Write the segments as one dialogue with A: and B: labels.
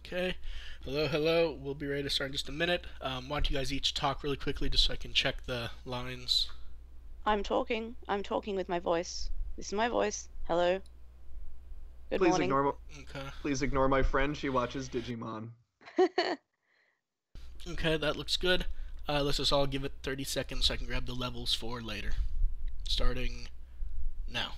A: Okay. Hello, hello. We'll be ready to start in just a minute. Why don't you guys each talk really quickly just so I can check the lines.
B: I'm talking. I'm talking with my voice. This is my voice. Hello. Good
C: Please
B: morning.
C: ignore
A: Okay.
C: please ignore my friend. She watches Digimon.
A: Okay, that looks good. Let's just all give it 30 seconds so I can grab the levels for later. Starting now.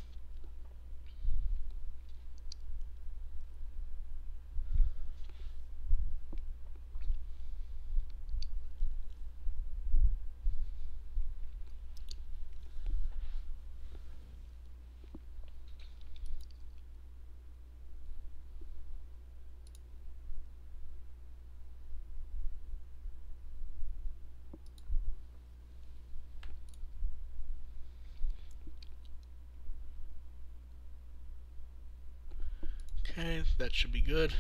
A: Okay, that should be good.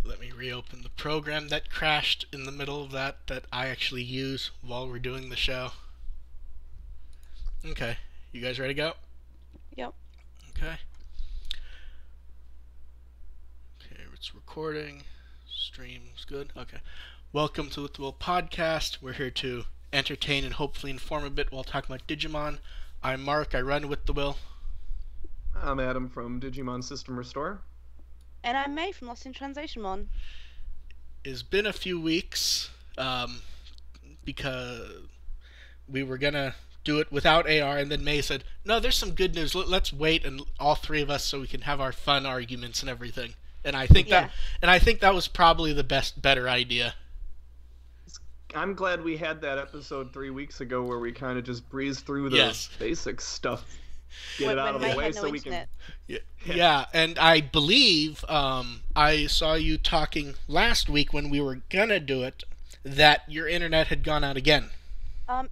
A: Let me reopen the program that crashed in the middle of that I actually use while we're doing the show. Okay, you guys ready to go?
B: Yep.
A: Okay. Okay, it's recording. Stream's good. Okay. Welcome to the Will Podcast. We're here to entertain and hopefully inform a bit while talking about Digimon. I'm Mark. I run with the Will.
C: I'm Adam from Digimon System Restore.
B: And I'm May from Lost in Translation Mon.
A: It's been a few weeks because we were gonna do it without AR, and then May said, "No, there's some good news. Let's wait, and all three of us, so we can have our fun arguments and everything." And I think that was probably the better idea.
C: I'm glad we had that episode 3 weeks ago where we kind of just breezed through the basic stuff, get it out of the way, so we can.
A: Yeah, and I believe I saw you talking last week when we were gonna do it that your internet had gone out again.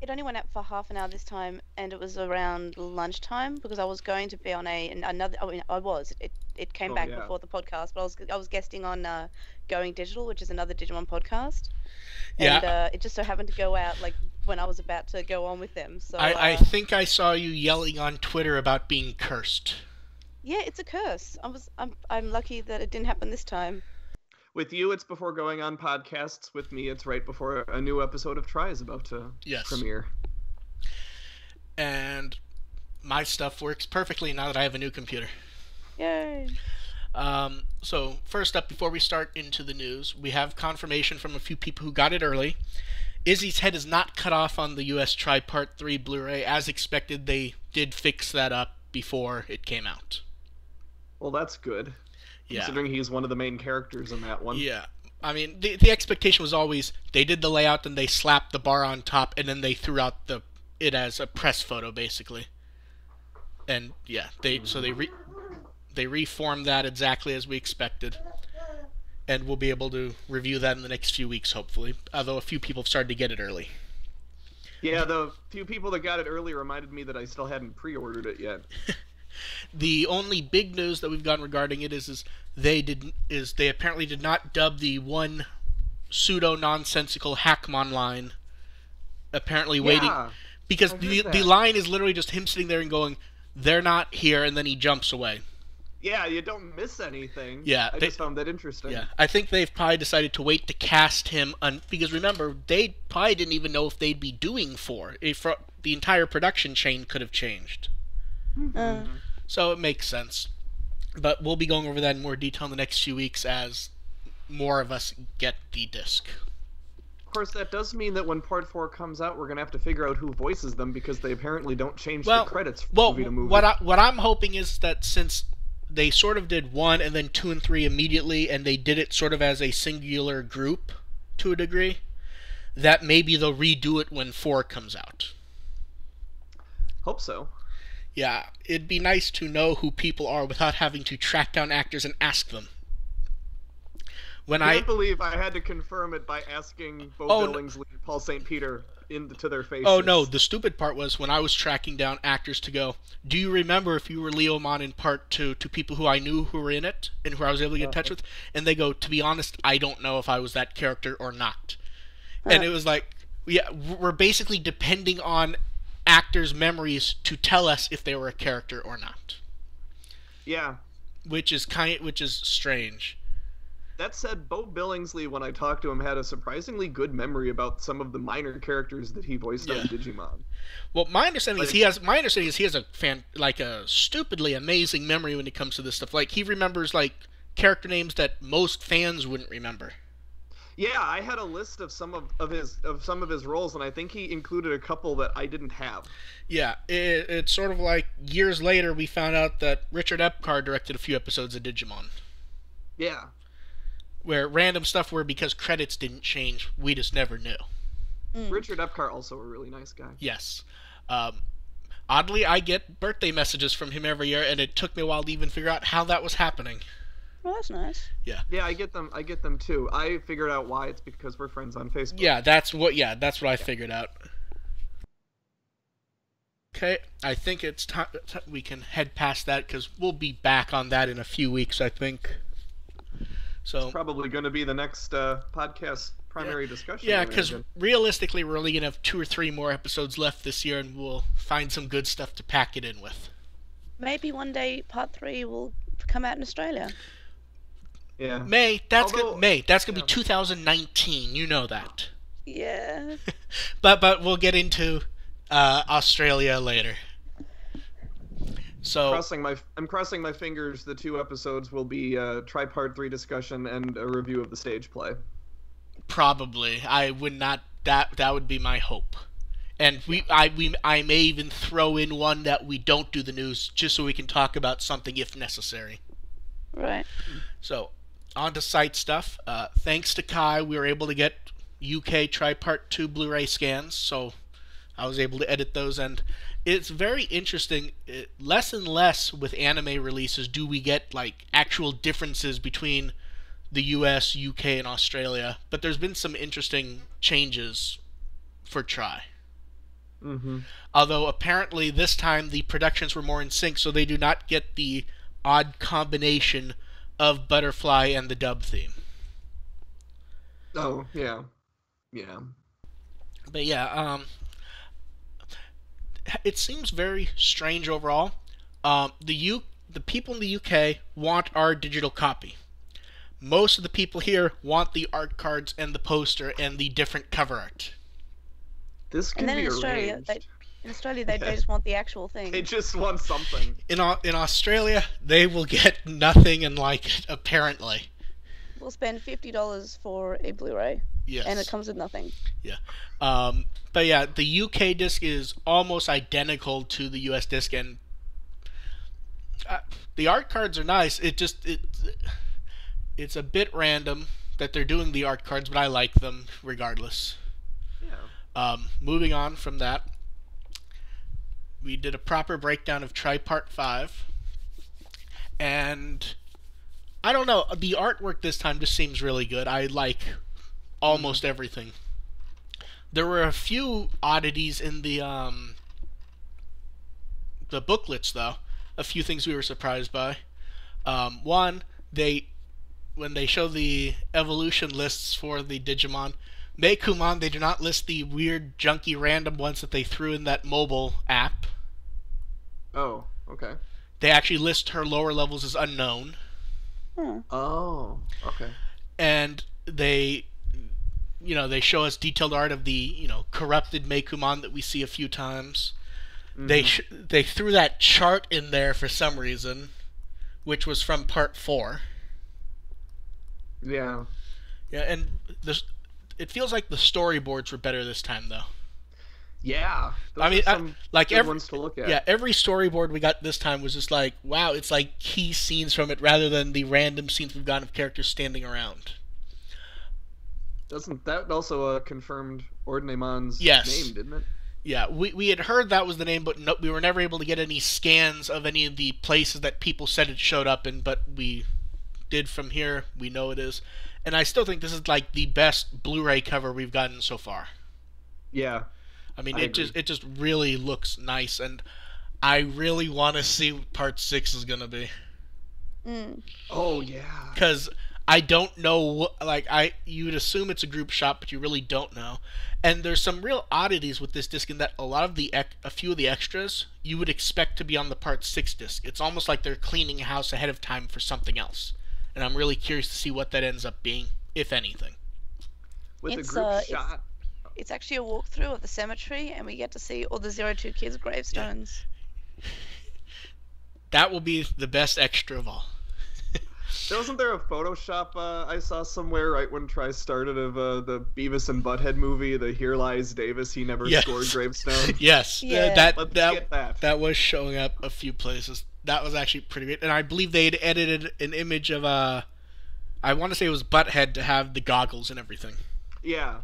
B: It only went out for half an hour this time, and it was around lunchtime because I was going to be on another. I mean, I was. It came back before the podcast, but I was guesting on Going Digital, which is another Digimon podcast.
A: Yeah.
B: And it just so happened to go out like when I was about to go on with them. So
A: I think I saw you yelling on Twitter about being cursed.
B: Yeah, it's a curse. I'm lucky that it didn't happen this time.
C: With you, it's before going on podcasts. With me, it's right before a new episode of Try is about to premiere.
A: And my stuff works perfectly now that I have a new computer.
B: Yay!
A: So first up, before we start into the news, we have confirmation from a few people who got it early. Izzy's head is not cut off on the US Try Part 3 Blu-ray. As expected, they did fix that up before it came out.
C: Well, that's good.
A: Yeah.
C: Considering he's one of the main characters in that one.
A: Yeah. I mean, the expectation was always they did the layout and they slapped the bar on top and then they threw out it as a press photo, basically. And yeah, they reformed that exactly as we expected. And we'll be able to review that in the next few weeks, hopefully. Although a few people have started to get it early.
C: Yeah, the few people that got it early reminded me that I still hadn't pre-ordered it yet.
A: The only big news that we've gotten regarding it is they apparently did not dub the one pseudo nonsensical Hackmon line. Apparently waiting because the line is literally just him sitting there and going, "They're not here," and then he jumps away.
C: Yeah, you don't miss anything.
A: Yeah,
C: I just found that interesting.
A: Yeah, I think they've probably decided to wait to cast him because remember, they probably didn't even know if they'd be doing 4. If the entire production chain could have changed. So it makes sense. But we'll be going over that in more detail in the next few weeks as more of us get the disc.
C: Of course, that does mean that when Part 4 comes out, we're going to have to figure out who voices them because they apparently don't change the credits from movie to movie.
A: What I'm hoping is that since they sort of did 1 and then 2 and 3 immediately, and they did it sort of as a singular group to a degree, that maybe they'll redo it when 4 comes out.
C: Hope so.
A: Yeah, it'd be nice to know who people are without having to track down actors and ask them.
C: I can't believe I had to confirm it by asking Bo Billingsley and Paul St. Peter into their faces.
A: Oh no, the stupid part was when I was tracking down actors to go, do you remember if you were Leomon in Part 2 to people who I knew who were in it and who I was able to get in touch with? And they go, to be honest, I don't know if I was that character or not. And it was like, yeah, we're basically depending on actors' memories to tell us if they were a character or not.
C: Yeah.
A: Which is strange.
C: That said, Bo Billingsley, when I talked to him, had a surprisingly good memory about some of the minor characters that he voiced on Digimon.
A: Well, my understanding is he has a stupidly amazing memory when it comes to this stuff. Like, he remembers like character names that most fans wouldn't remember.
C: Yeah, I had a list of some of his roles, and I think he included a couple that I didn't have.
A: Yeah, it's sort of like years later we found out that Richard Epcar directed a few episodes of Digimon.
C: Yeah.
A: Where random stuff were because credits didn't change, we just never knew.
C: Richard Epcar, also a really nice guy.
A: Yes. Oddly, I get birthday messages from him every year, and it took me a while to even figure out how that was happening.
B: Well, that's nice.
A: Yeah.
C: Yeah, I get them too. I figured out why. It's because we're friends on Facebook.
A: Yeah, that's what I figured out. Okay, I think it's time we can head past that because we'll be back on that in a few weeks, I think. So
C: it's probably going to be the next podcast primary discussion.
A: Yeah, because realistically, we're only going to have 2 or 3 more episodes left this year, and we'll find some good stuff to pack it in with.
B: Maybe one day Part 3 will come out in Australia.
C: Yeah.
A: May, that's gonna be 2019. You know that.
B: Yeah.
A: but we'll get into Australia later. So
C: I'm crossing my fingers. The 2 episodes will be Part 3 discussion and a review of the stage play.
A: Probably, I would not. That would be my hope. And I may even throw in one that we don't do the news, just so we can talk about something if necessary.
B: Right.
A: So, on to site stuff. Thanks to Kai, we were able to get UK Tri-Part 2 Blu-ray scans, so I was able to edit those, and it's very interesting. Less and less with anime releases do we get like actual differences between the US, UK, and Australia, but there's been some interesting changes for Tri.
C: Mm-hmm.
A: Although apparently this time the productions were more in sync, so they do not get the odd combination of Butterfly and the dub theme.
C: Oh, yeah. Yeah.
A: But yeah, it seems very strange overall. The people in the UK want our digital copy. Most of the people here want the art cards and the poster and the different cover art.
C: This can be arranged.
B: In Australia, they just want the actual thing.
C: They just want something.
A: In Australia, they will get nothing and like it, apparently.
B: We'll spend $50 for a Blu-ray.
A: Yes.
B: And it comes with nothing.
A: Yeah. But yeah, the UK disc is almost identical to the US disc, and the art cards are nice. It's a bit random that they're doing the art cards, but I like them regardless.
C: Yeah.
A: Moving on from that, we did a proper breakdown of Tri-Part 5, and I don't know, the artwork this time just seems really good. I like almost everything. There were a few oddities in the booklets, though. A few things we were surprised by. One, when they show the evolution lists for the Digimon, Meikumon, they do not list the weird, junky, random ones that they threw in that mobile app.
C: Oh, okay.
A: They actually list her lower levels as unknown.
C: Oh, okay.
A: And they show us detailed art of the, corrupted Meikumon that we see a few times. Mm-hmm. They threw that chart in there for some reason, which was from Part 4.
C: Yeah.
A: Yeah, and it feels like the storyboards were better this time, though.
C: Yeah.
A: Every
C: ones to look at.
A: Yeah, every storyboard we got this time was just like, wow, it's like key scenes from it rather than the random scenes we've gotten of characters standing around.
C: Doesn't that also confirmed Ordnemon's name, didn't it?
A: Yeah, we had heard that was the name, but we were never able to get any scans of any of the places that people said it showed up in, but we did from here. We know it is. And I still think this is like the best Blu-ray cover we've gotten so far.
C: Yeah.
A: I mean, it just really looks nice, and I really want to see what Part 6 is going to be.
C: Oh, yeah.
A: Because I don't know, you would assume it's a group shot, but you really don't know. And there's some real oddities with this disc in that a few of the extras you would expect to be on the Part 6 disc. It's almost like they're cleaning house ahead of time for something else. and I'm really curious to see what that ends up being, if anything.
C: With a group shot.
B: It's actually a walkthrough of the cemetery, and we get to see all the 02 kids' gravestones.
A: Yeah. That will be the best extra of all.
C: Wasn't there a Photoshop I saw somewhere right when Tri started of the Beavis and Butthead movie, the Here Lies Davis, he never scored gravestone?
A: Yes,
B: yeah.
A: That was showing up a few places. That was actually pretty great, and I believe they had edited an image of I want to say it was Butthead to have the goggles and everything.
C: Yeah.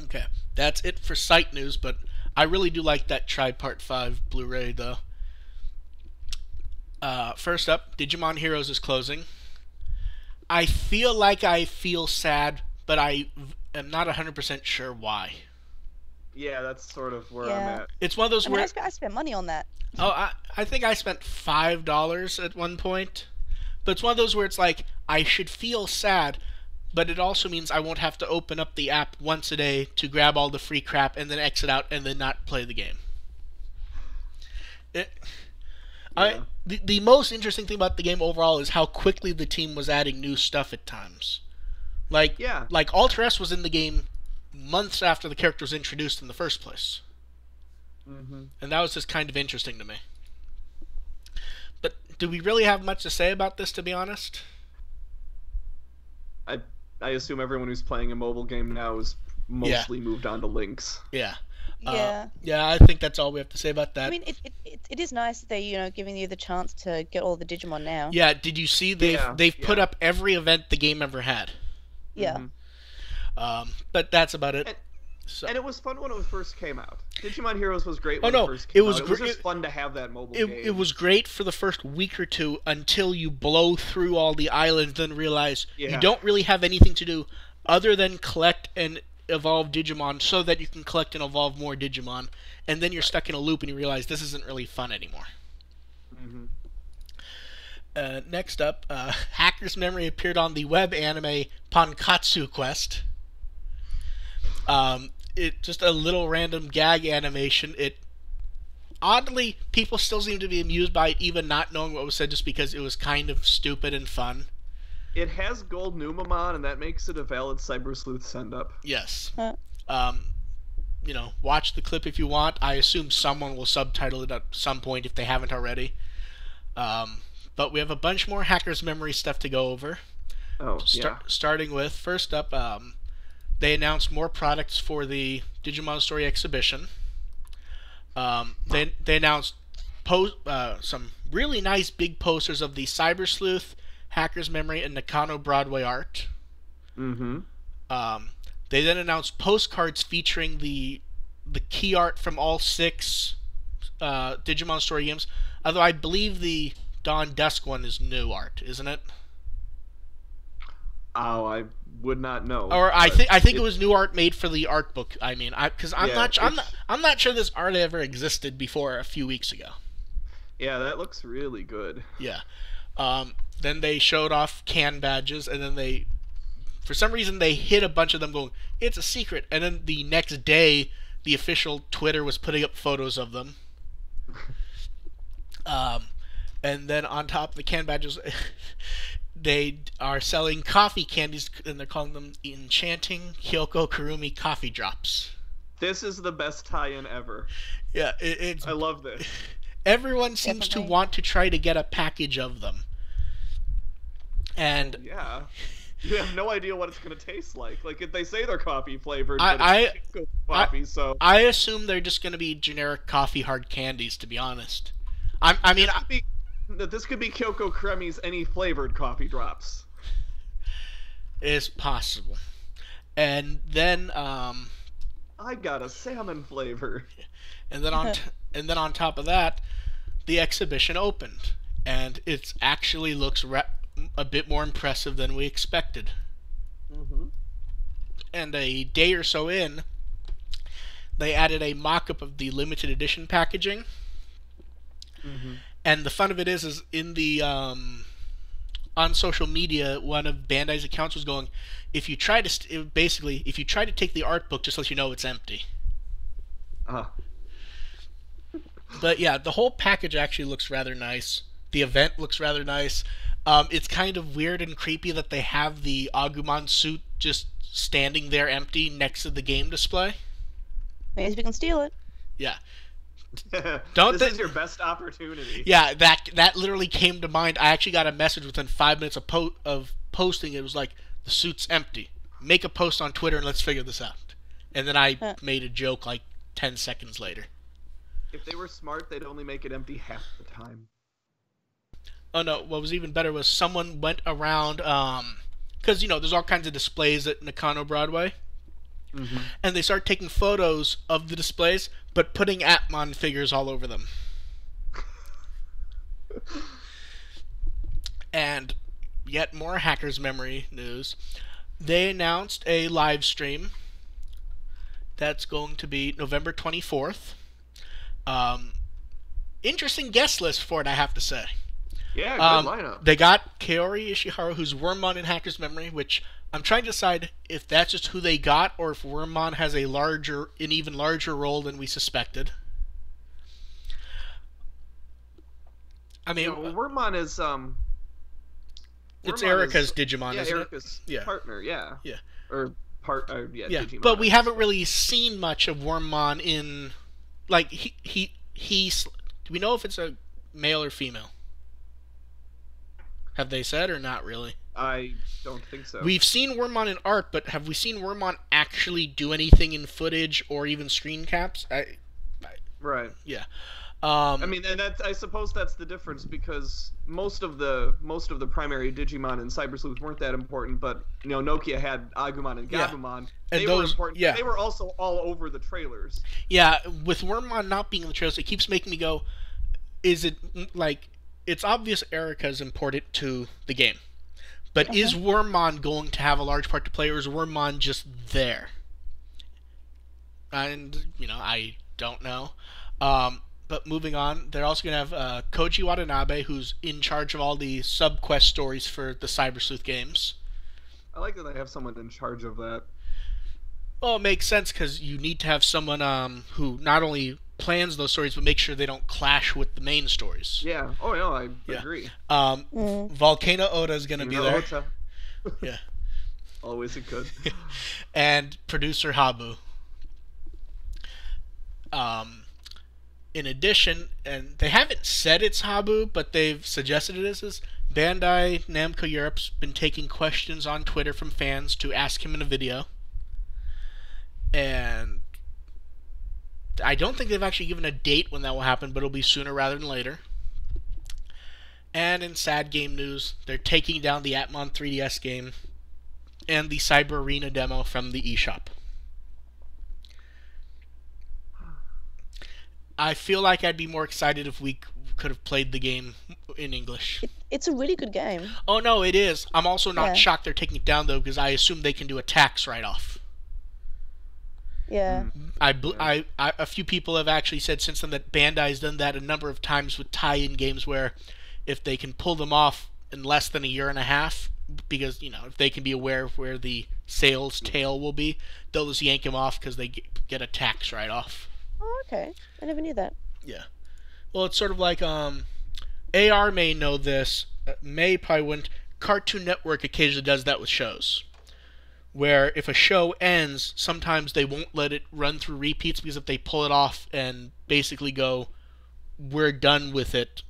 A: Okay, that's it for site news, but I really do like that Tri Part 5 Blu-ray though. First up, Digimon Heroes is closing. I feel sad, but I am not 100% sure why.
C: Yeah, that's sort of where I'm at.
A: It's one of those where
B: I spent money on that.
A: Oh, I think I spent $5 at one point. But it's one of those where it's like, I should feel sad, but it also means I won't have to open up the app once a day to grab all the free crap and then exit out and then not play the game. The most interesting thing about the game overall is how quickly the team was adding new stuff at times. Like Alter S was in the game months after the character was introduced in the first place.
C: Mm-hmm.
A: And that was just kind of interesting to me. But do we really have much to say about this, to be honest?
C: I assume everyone who's playing a mobile game now is mostly moved on to Lynx.
A: Yeah.
B: Yeah,
A: I think that's all we have to say about that.
B: I mean, it is nice that they're giving you the chance to get all the Digimon now.
A: Yeah, did you see they've put up every event the game ever had?
B: Yeah.
C: Mm-hmm.
A: But that's about it.
C: And it was fun when it first came out. Digimon Heroes was great when it first came out. It was just fun to have that mobile game.
A: It was great for the first week or two until you blow through all the islands and realize you don't really have anything to do other than collect and evolve Digimon so that you can collect and evolve more Digimon, and then you're stuck in a loop and you realize this isn't really fun anymore.
C: Mm-hmm.
A: Next up, Hacker's Memory appeared on the web anime Pankatsu Quest. It just a little random gag animation. Oddly, people still seem to be amused by it, even not knowing what was said, just because it was kind of stupid and fun.
C: It has Gold Numamon, and that makes it a valid Cyber Sleuth send-up.
A: Yes. Watch the clip if you want. I assume someone will subtitle it at some point if they haven't already. But we have a bunch more Hacker's Memory stuff to go over. Starting with, first up, they announced more products for the Digimon Story exhibition. They announced some really nice big posters of the Cyber Sleuth, Hacker's Memory, and Nakano Broadway art.
C: Mm-hmm.
A: They then announced postcards featuring the key art from all 6 Digimon Story games. Although I believe the Dawn Dusk one is new art, isn't it?
C: Oh, I would not know.
A: Or I think it was new art made for the art book. I mean, I'm not sure this art ever existed before a few weeks ago.
C: Yeah, that looks really good.
A: Yeah. Then they showed off can badges, and then for some reason, they hid a bunch of them going, "It's a secret." And then the next day, the official Twitter was putting up photos of them. And then on top of the can badges, they are selling coffee candies, and they're calling them Enchanting Kyoko Kurumi Coffee Drops.
C: This is the best tie-in ever.
A: Yeah, I
C: love this.
A: Everyone seems to want to try to get a package of them. And
C: yeah, you have no idea what it's going to taste like. Like, if they say they're coffee flavored, so
A: I assume they're just going to be generic coffee hard candies. To be honest,
C: this could be Kyoko Kremi's any flavored coffee drops.
A: It's possible. And then
C: I got a salmon flavor.
A: And then on top of that, the exhibition opened, and it actually looks a bit more impressive than we expected.
C: Mm-hmm.
A: And a day or so in, they added a mock-up of the limited edition packaging.
C: Mm-hmm.
A: And the fun of it is in the on social media, one of Bandai's accounts was going, if you try to take the art book, just let you know it's empty. But yeah, the whole package actually looks rather nice. The event looks rather nice. It's kind of weird and creepy that they have the Agumon suit just standing there empty next to the game display.
B: Means we can steal it.
A: Yeah.
C: This is your best opportunity.
A: Yeah, that literally came to mind. I actually got a message within 5 minutes of posting. It was like, the suit's empty. Make a post on Twitter and let's figure this out. And then I made a joke like 10 seconds later.
C: If they were smart, they'd only make it empty half the time.
A: Oh no, what was even better was someone went around, because, there's all kinds of displays at Nakano Broadway.
C: Mm-hmm.
A: And they start taking photos of the displays, but putting Atmon figures all over them. And yet more Hackers Memory news. They announced a live stream that's going to be November 24th. Interesting guest list for it, I have to say.
C: Yeah, good lineup.
A: They got Kaori Ishihara, who's Wormmon in Hackers Memory, which I'm trying to decide if that's just who they got or if Wormmon has an even larger role than we suspected. I mean,
C: Wormmon is
A: it's Erika's Digimon, isn't
C: Erika's
A: it? Yeah,
C: partner. Yeah.
A: Yeah.
C: Or Digimon.
A: But we haven't really seen much of Wormmon in, like, he's. Do we know if it's a male or female? Have they said or not really?
C: I don't think so.
A: We've seen Wormmon in art, but have we seen Wormmon actually do anything in footage or even screen caps?
C: Right.
A: Yeah.
C: I mean, and I suppose that's the difference, because most of the primary Digimon in Cyber Sleuth weren't that important, but Nokia had Agumon and Gabumon.
A: And
C: they were important.
A: Yeah.
C: They were also all over the trailers.
A: Yeah, with Wormmon not being in the trailers, it keeps making me go, is it like, it's obvious Erika's important to the game, but is Wormmon going to have a large part to play, or is Wormmon just there? And I don't know. But moving on, they're also going to have Koji Watanabe, who's in charge of all the sub-quest stories for the Cyber Sleuth games.
C: I like that they have someone in charge of that.
A: Well, it makes sense, because you need to have someone who not only plans those stories, but makes sure they don't clash with the main stories.
C: Yeah. Oh, no, I agree.
A: Volcano Oda is going to be there. Yeah.
C: Always a good.
A: And producer Habu. In addition, and they haven't said it's Habu, but they've suggested it is Bandai Namco Europe's been taking questions on Twitter from fans to ask him in a video. And I don't think they've actually given a date when that will happen, but it'll be sooner rather than later. And in sad game news, they're taking down the Atmon 3DS game and the Cyber Arena demo from the eShop. I feel like I'd be more excited if we could have played the game in English.
B: It's a really good game.
A: Oh, no, it is. I'm also not shocked they're taking it down, though, because I assume they can do a tax write-off.
B: Yeah.
A: A few people have actually said since then that Bandai's done that a number of times with tie-in games where if they can pull them off in less than a year and a half, because, if they can be aware of where the sales tail will be, they'll just yank them off because they get a tax write-off.
B: Oh, okay. I never knew that.
A: Yeah. Well, it's sort of like, AR may know this, May probably wouldn't. Cartoon Network occasionally does that with shows. Where if a show ends, sometimes they won't let it run through repeats, because if they pull it off and basically go, we're done with it,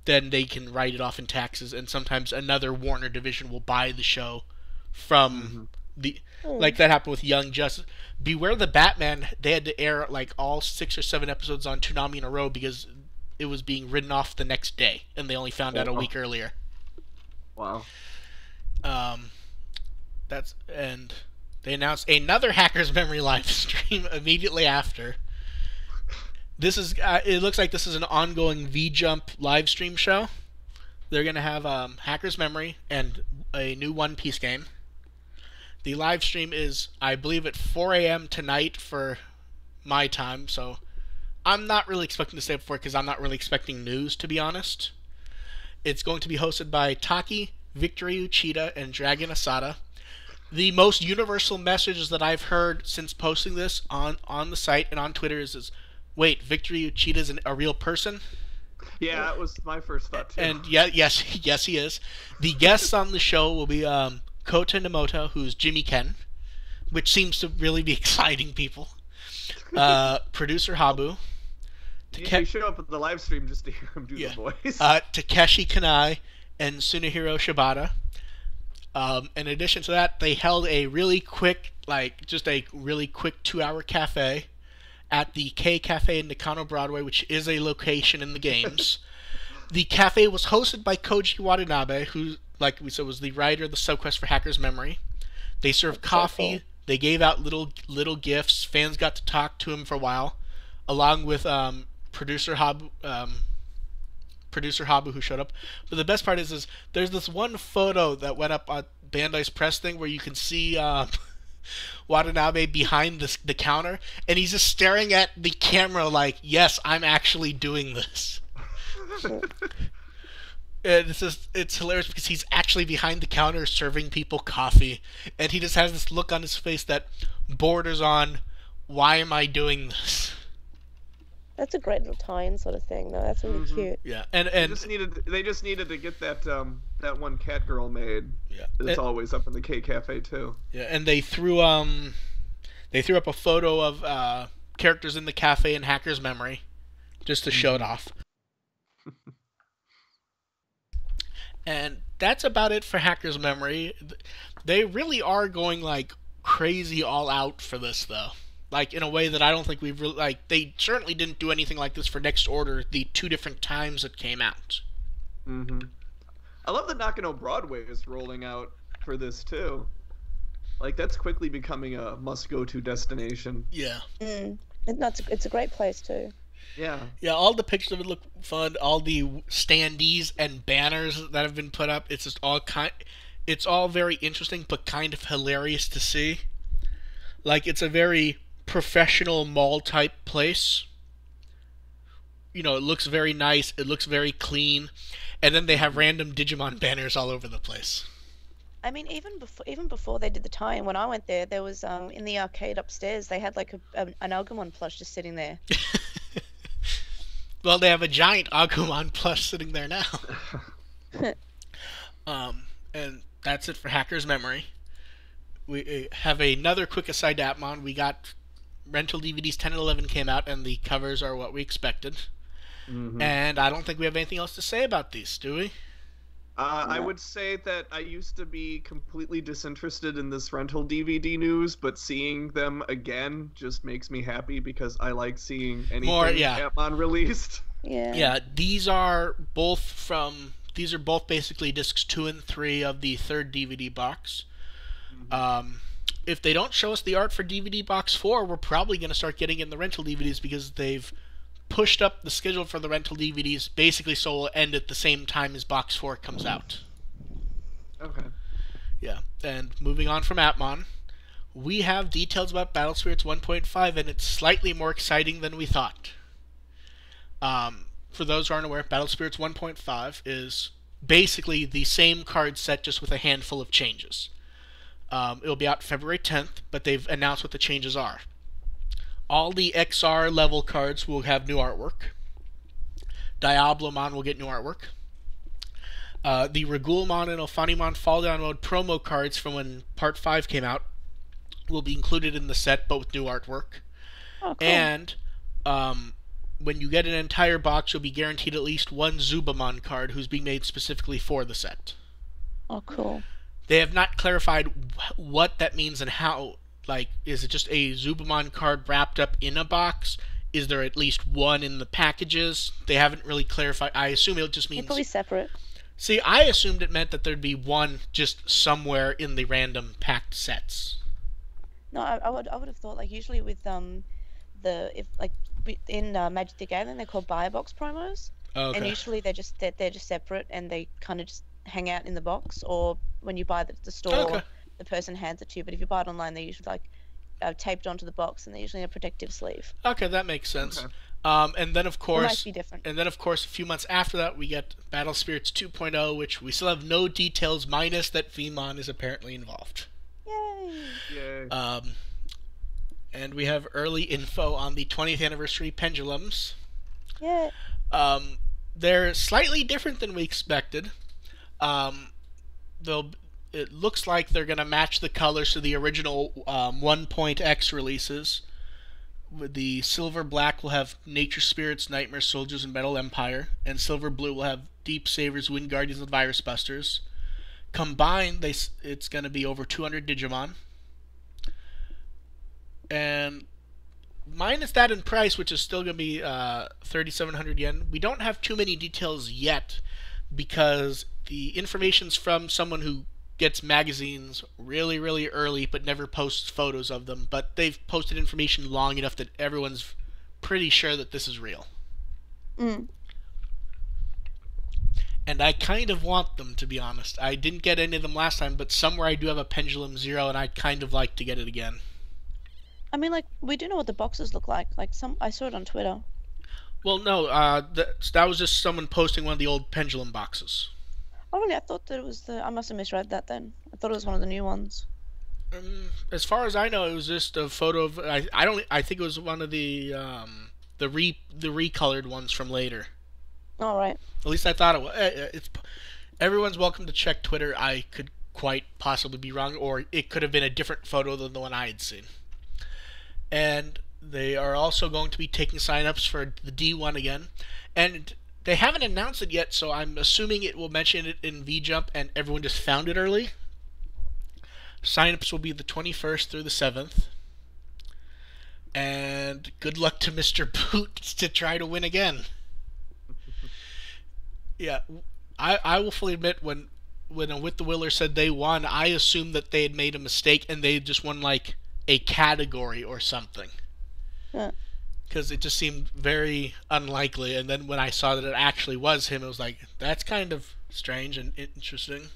A: then they can write it off in taxes, and sometimes another Warner division will buy the show from like that happened with Young Justice. Beware the Batman, they had to air like all 6 or 7 episodes on Toonami in a row because it was being written off the next day, and they only found out a week earlier.
C: Wow.
A: And they announced another Hackers Memory live stream immediately after. This is it looks like this is an ongoing V-Jump live stream show. They're gonna have Hackers Memory and a new One Piece game. The live stream is, I believe, at 4 a.m. tonight for my time, so I'm not really expecting to stay up for it because I'm not really expecting news, to be honest. It's going to be hosted by Taki, Victory Uchida, and Dragon Asada. The most universal messages that I've heard since posting this on the site and on Twitter is wait, Victory Uchida is a real person?
C: Yeah, that was my first thought too.
A: And yes, he is. The guests on the show will be Kota Nemoto, who's Jimmy Ken, which seems to really be exciting people. Producer Habu.
C: You show up at the live stream just to hear him do the voice.
A: Takeshi Kanai and Tsunehiro Shibata. In addition to that, they held a really quick, just a really quick 2-hour cafe at the K Cafe in Nakano Broadway, which is a location in the games. The cafe was hosted by Koji Watanabe, who, like we said, was the writer of the subquest for Hacker's Memory. They served coffee. So cool. They gave out little gifts. Fans got to talk to him for a while, along with producer Habu, who showed up. But the best part is there's this one photo that went up on Bandai's press thing where you can see Watanabe behind the counter, and he's just staring at the camera like, yes, I'm actually doing this. And it's hilarious because he's actually behind the counter serving people coffee, and he just has this look on his face that borders on, why am I doing this?
D: That's a great little tie-in sort of thing, though. That's really cute.
A: Yeah, and
C: they just needed to get that one cat girl made.
A: Yeah,
C: it's always up in the K Cafe too.
A: Yeah, and they threw up a photo of characters in the cafe in Hacker's Memory, just to show it off. And that's about it for Hacker's Memory. They really are going crazy all out for this, though. In a way that I don't think we've really, they certainly didn't do anything like this for Next Order the 2 different times it came out.
C: I love that Nakano Broadway is rolling out for this too. That's quickly becoming a must-go-to destination.
A: Yeah.
D: It's a great place too.
C: Yeah.
A: Yeah, all the pictures of it look fun. All the standees and banners that have been put up, it's just it's all very interesting but kind of hilarious to see. It's a very professional mall type place. It looks very nice, it looks very clean, and then they have random Digimon banners all over the place.
B: I mean, even before they did the tie-in, when I went there, there was in the arcade upstairs, they had an Agumon plush just sitting there.
A: Well, they have a giant Agumon plush sitting there now. And that's it for Hacker's Memory. We have another quick aside to Appmon. We got rental DVDs 10 and 11 came out, and the covers are what we expected. And I don't think we have anything else to say about these, do we?
C: I would say that I used to be completely disinterested in this rental DVD news, but seeing them again just makes me happy because I like seeing anything Appmon released.
A: Yeah, these are both basically discs 2 and 3 of the 3rd DVD box. If they don't show us the art for DVD box 4, we're probably going to start getting in the rental DVDs because they've pushed up the schedule for the rental DVDs basically so it'll end at the same time as box 4 comes out.
C: Okay.
A: Yeah, and moving on from Appmon, we have details about Battle Spirits 1.5, and it's slightly more exciting than we thought. For those who aren't aware, Battle Spirits 1.5 is basically the same card set just with a handful of changes. It'll be out February 10th, but they've announced what the changes are. All the XR level cards will have new artwork. Diablomon will get new artwork. The Regulmon and Ophanimon Fall Down Mode promo cards from when Part 5 came out will be included in the set, but with new artwork.
D: Oh, cool.
A: And when you get an entire box, you'll be guaranteed at least one Zubamon card who's being made specifically for the set.
D: Oh, cool.
A: They have not clarified what that means and how. Is it just a Zubamon card wrapped up in a box? Is there at least one in the packages? They haven't really clarified. I assume it just means...
D: They're probably separate.
A: See, I assumed it meant that there'd be one just somewhere in the random packed sets.
B: No, I would have thought usually with in Magic the Gathering they're called buy box promos.
A: Okay.
B: And usually they're just separate and they kind of just hang out in the box, or when you buy it at the store, the person hands it to you. But if you buy it online, they're usually taped onto the box, and they're usually in a protective sleeve.
A: Okay, that makes sense.
C: Okay.
A: And then of course,
B: it might be different.
A: And then of course, a few months after that, we get Battle Spirits 2.0, which we still have no details, minus that Vmon is apparently involved.
B: Yay!
A: And we have early info on the 20th anniversary pendulums.
B: Yeah.
A: they're slightly different than we expected. Um, they'll. It looks like they're going to match the colors to the original 1.x releases. With the silver black will have Nature Spirits, Nightmare Soldiers, and Metal Empire, and silver blue will have Deep Savers, Wind Guardians, and Virus Busters. Combined, it's going to be over 200 Digimon. And minus that in price, which is still going to be 3,700 yen, we don't have too many details yet because the information's from someone who gets magazines really, really early but never posts photos of them. But they've posted information long enough that everyone's pretty sure that this is real. And I kind of want them, to be honest. I didn't get any of them last time, but somewhere I do have a Pendulum Zero, and I'd kind of like to get it again.
B: I mean, like, we do know what the boxes look like. Like, I saw it on Twitter.
A: Well, no, that was just someone posting one of the old Pendulum boxes.
B: Oh, really? I thought that it was I must have misread that then. I thought it was one of the new ones.
A: As far as I know, it was just a photo of. I think it was one of the recolored ones from later.
B: All right.
A: At least I thought it was. Everyone's welcome to check Twitter. I could quite possibly be wrong, or it could have been a different photo than the one I had seen. And they are also going to be taking sign-ups for the D1 again, and they haven't announced it yet, so I'm assuming it will mention it in VJump and everyone just found it early. Sign-ups will be the 21st through the 7th. And good luck to Mr. Boots to try to win again. Yeah, I will fully admit when With the Willer said they won, I assumed that they had made a mistake and they just won like a category or something. Because it just seemed very unlikely, and then when I saw that it actually was him, it was like, that's kind of strange and interesting.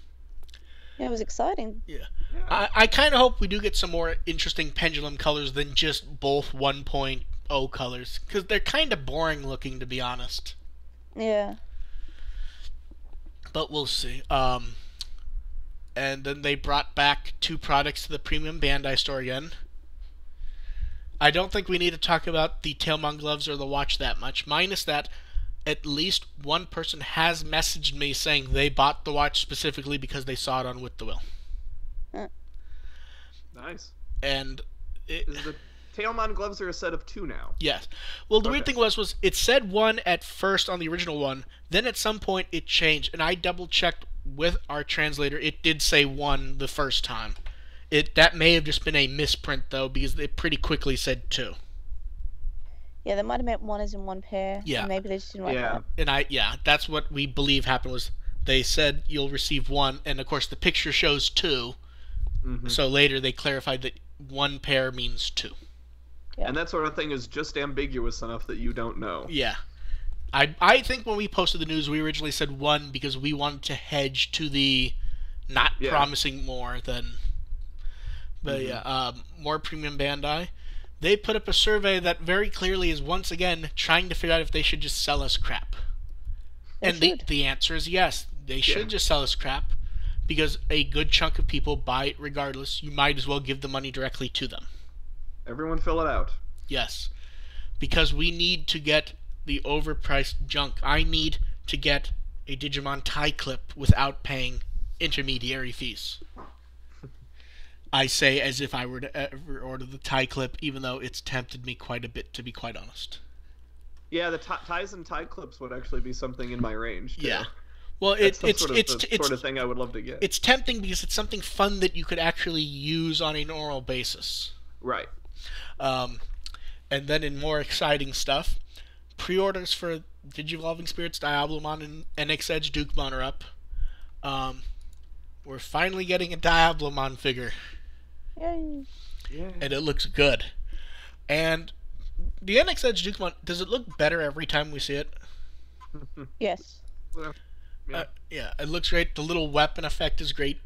B: Yeah, it was exciting.
A: Yeah. I kind of hope we do get some more interesting Pendulum colors than just both 1.0 colors, because they're kind of boring looking, to be honest.
B: Yeah.
A: But we'll see. And then they brought back 2 products to the Premium Bandai store again. I don't think we need to talk about the Tailmon gloves or the watch that much. Minus that, at least one person has messaged me saying they bought the watch specifically because they saw it on With the Will.
C: Nice.
A: And
C: the Tailmon gloves are a set of 2 now.
A: Yes. Well, the weird thing was it said 1 at first on the original one. Then at some point it changed, and I double-checked with our translator. It did say 1 the first time. That may have just been a misprint, though, because it pretty quickly said 2.
B: Yeah, they might have meant 1 as in 1 pair.
A: Yeah.
B: And maybe they just didn't write that.
A: And that's what we believe happened was they said you'll receive 1, and of course the picture shows 2. Mm-hmm. So later they clarified that 1 pair means 2.
C: Yeah. And that sort of thing is just ambiguous enough that you don't know.
A: Yeah. I think when we posted the news, we originally said 1 because we wanted to hedge to the not promising more than... But more Premium Bandai. They put up a survey that very clearly is once again trying to figure out if they should just sell us crap. And the answer is yes. They should just sell us crap because a good chunk of people buy it regardless. You might as well give the money directly to them.
C: Everyone fill it out.
A: Yes. Because we need to get the overpriced junk. I need to get a Digimon tie clip without paying intermediary fees. I say as if I were to ever order the tie clip, even though it's tempted me quite a bit, to be quite honest.
C: Yeah, the ties and tie clips would actually be something in my range, too.
A: Yeah. Well, it's
C: sort of thing I would love to get.
A: It's tempting because it's something fun that you could actually use on a normal basis.
C: Right.
A: And then in more exciting stuff, pre-orders for Digivolving Spirits, Diablomon, and NX Edge Dukemon are up. We're finally getting a Diablomon figure.
B: Yay.
C: Yeah.
A: And it looks good. And the NX Edge Dukemon, does it look better every time we see it?
B: Yes.
A: Yeah, it looks great. The little weapon effect is great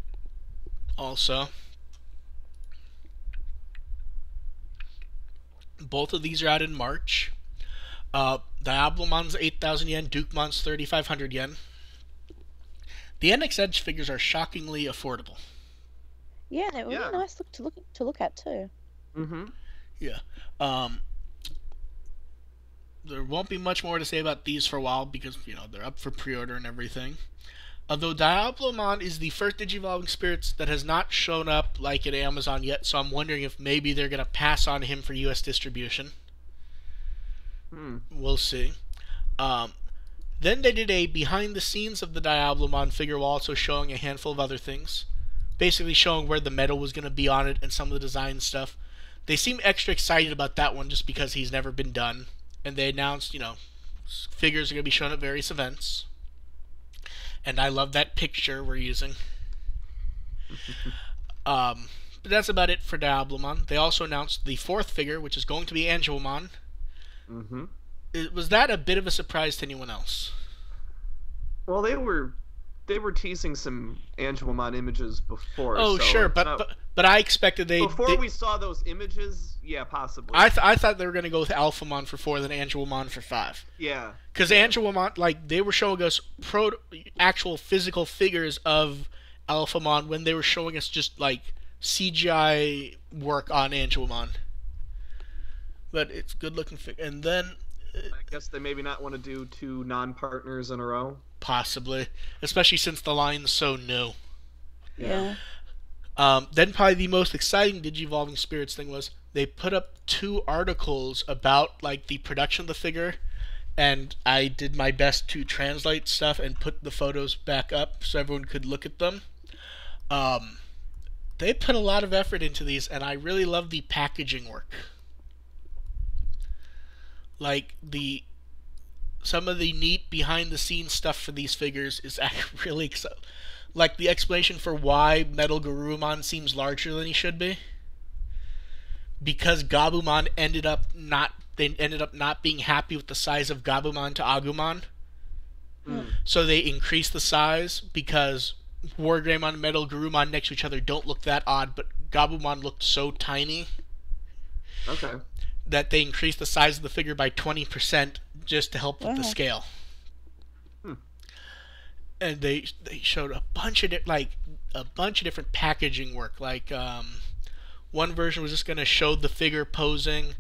A: also. Both of these are out in March. Diablomon's 8,000 yen, Dukemon's 3,500 yen. The NX Edge figures are shockingly affordable.
B: Yeah, they're really nice to look at too.
C: Mm-hmm.
A: Yeah. there won't be much more to say about these for a while because, they're up for pre-order and everything. Although Diablomon is the first Digivolving Spirits that has not shown up like at Amazon yet, so I'm wondering if maybe they're going to pass on him for US distribution. We'll see. Then they did a behind the scenes of the Diablomon figure while also showing a handful of other things. Basically showing where the metal was going to be on it and some of the design stuff. They seem extra excited about that one just because he's never been done. And they announced, figures are going to be shown at various events. And I love that picture we're using. But that's about it for Diablomon. They also announced the fourth figure, which is going to be Angelomon. Was that a bit of a surprise to anyone else?
C: Well, they were teasing some Angelomon images before.
A: Oh, so sure, but I expected
C: we saw those images, yeah, possibly.
A: I thought they were going to go with Alphamon for 4, then Angelomon for 5.
C: Yeah.
A: Because Angelomon, they were showing us actual physical figures of Alphamon when they were showing us just, CGI work on Angelomon. But it's good looking figure. And then...
C: I guess they maybe not want to do 2 non-partners in a row.
A: Possibly. Especially since the line's so new.
D: Yeah.
A: Then probably the most exciting Digivolving Spirits thing was they put up 2 articles about the production of the figure, and I did my best to translate stuff and put the photos back up so everyone could look at them. They put a lot of effort into these, and I really love the packaging work. Some of the neat behind-the-scenes stuff for these figures is actually really exciting. The explanation for why Metal Garurumon seems larger than he should be. Because Gabumon ended up not being happy with the size of Gabumon to Agumon. So they increased the size because Wargreymon and Metal Garurumon next to each other don't look that odd, but Gabumon looked so tiny.
C: Okay.
A: That they increased the size of the figure by 20% just to help with the scale. And they showed a bunch of different packaging work. One version was just going to show the figure posing.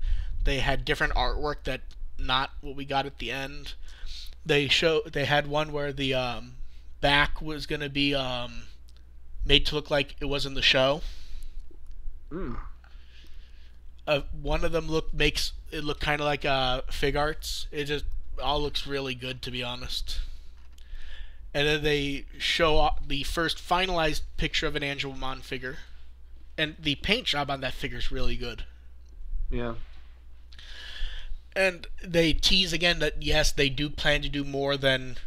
A: They had different artwork that not what we got at the end. They had one where the back was going to be made to look like it was in the show. One of them makes it look kind of like Fig Arts. It just all looks really good, to be honest. And then they show the first finalized picture of an Angelomon figure, and the paint job on that figure is really good.
C: Yeah.
A: And they tease again that yes, they do plan to do more than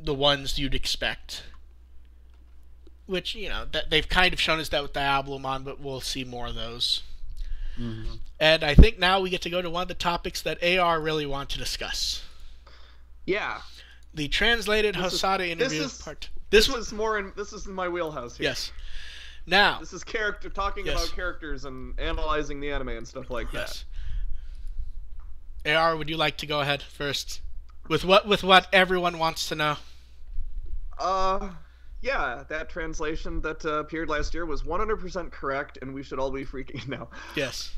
A: the ones you'd expect. Which that they've kind of shown us that with Diablomon, but we'll see more of those. And I think now we get to go to one of the topics that AR really want to discuss.
C: Yeah.
A: The translated Hosada interview part.
C: This is in my wheelhouse here.
A: Yes. Now.
C: This is talking about characters and analyzing the anime and stuff like that.
A: AR, would you like to go ahead first? With what everyone wants to know.
C: Yeah, that translation that appeared last year was 100% correct, and we should all be freaking now.
A: Yes.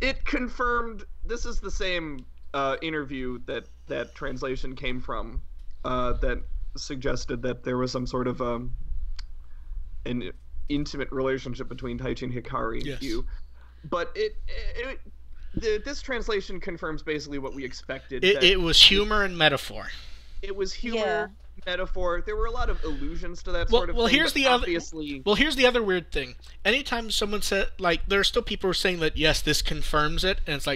C: It confirmed. This is the same interview that translation came from. That suggested that there was some sort of an intimate relationship between Taichi and Hikari.
A: Yes.
C: But this translation confirms basically what we expected.
A: It was humor and metaphor.
C: It was humor, metaphor. There were a lot of allusions to that sort of thing. Here's
A: the other weird thing. Anytime someone said, there are still people who are saying that, yes, this confirms it, and it's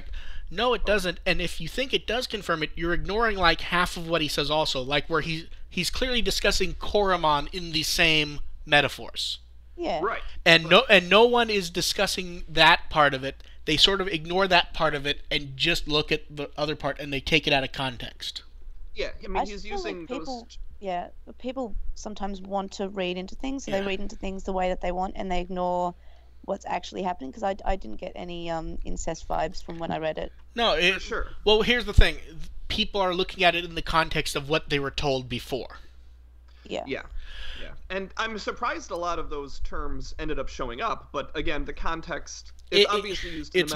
A: no, it doesn't. And if you think it does confirm it, you're ignoring half of what he says also, where he's clearly discussing Koromon in the same metaphors.
D: Yeah.
C: Right.
A: And no one is discussing that part of it. They sort of ignore that part of it and just look at the other part, and they take it out of context.
C: Yeah, I mean, he's using those...
D: Yeah, but people sometimes want to read into things, so they read into things the way that they want, and they ignore what's actually happening, because I didn't get any incest vibes from when I read it.
A: No,
C: for sure.
A: Well, here's the thing. People are looking at it in the context of what they were told before.
D: Yeah.
C: Yeah. And I'm surprised a lot of those terms ended up showing up, but again, the context, it's obviously used in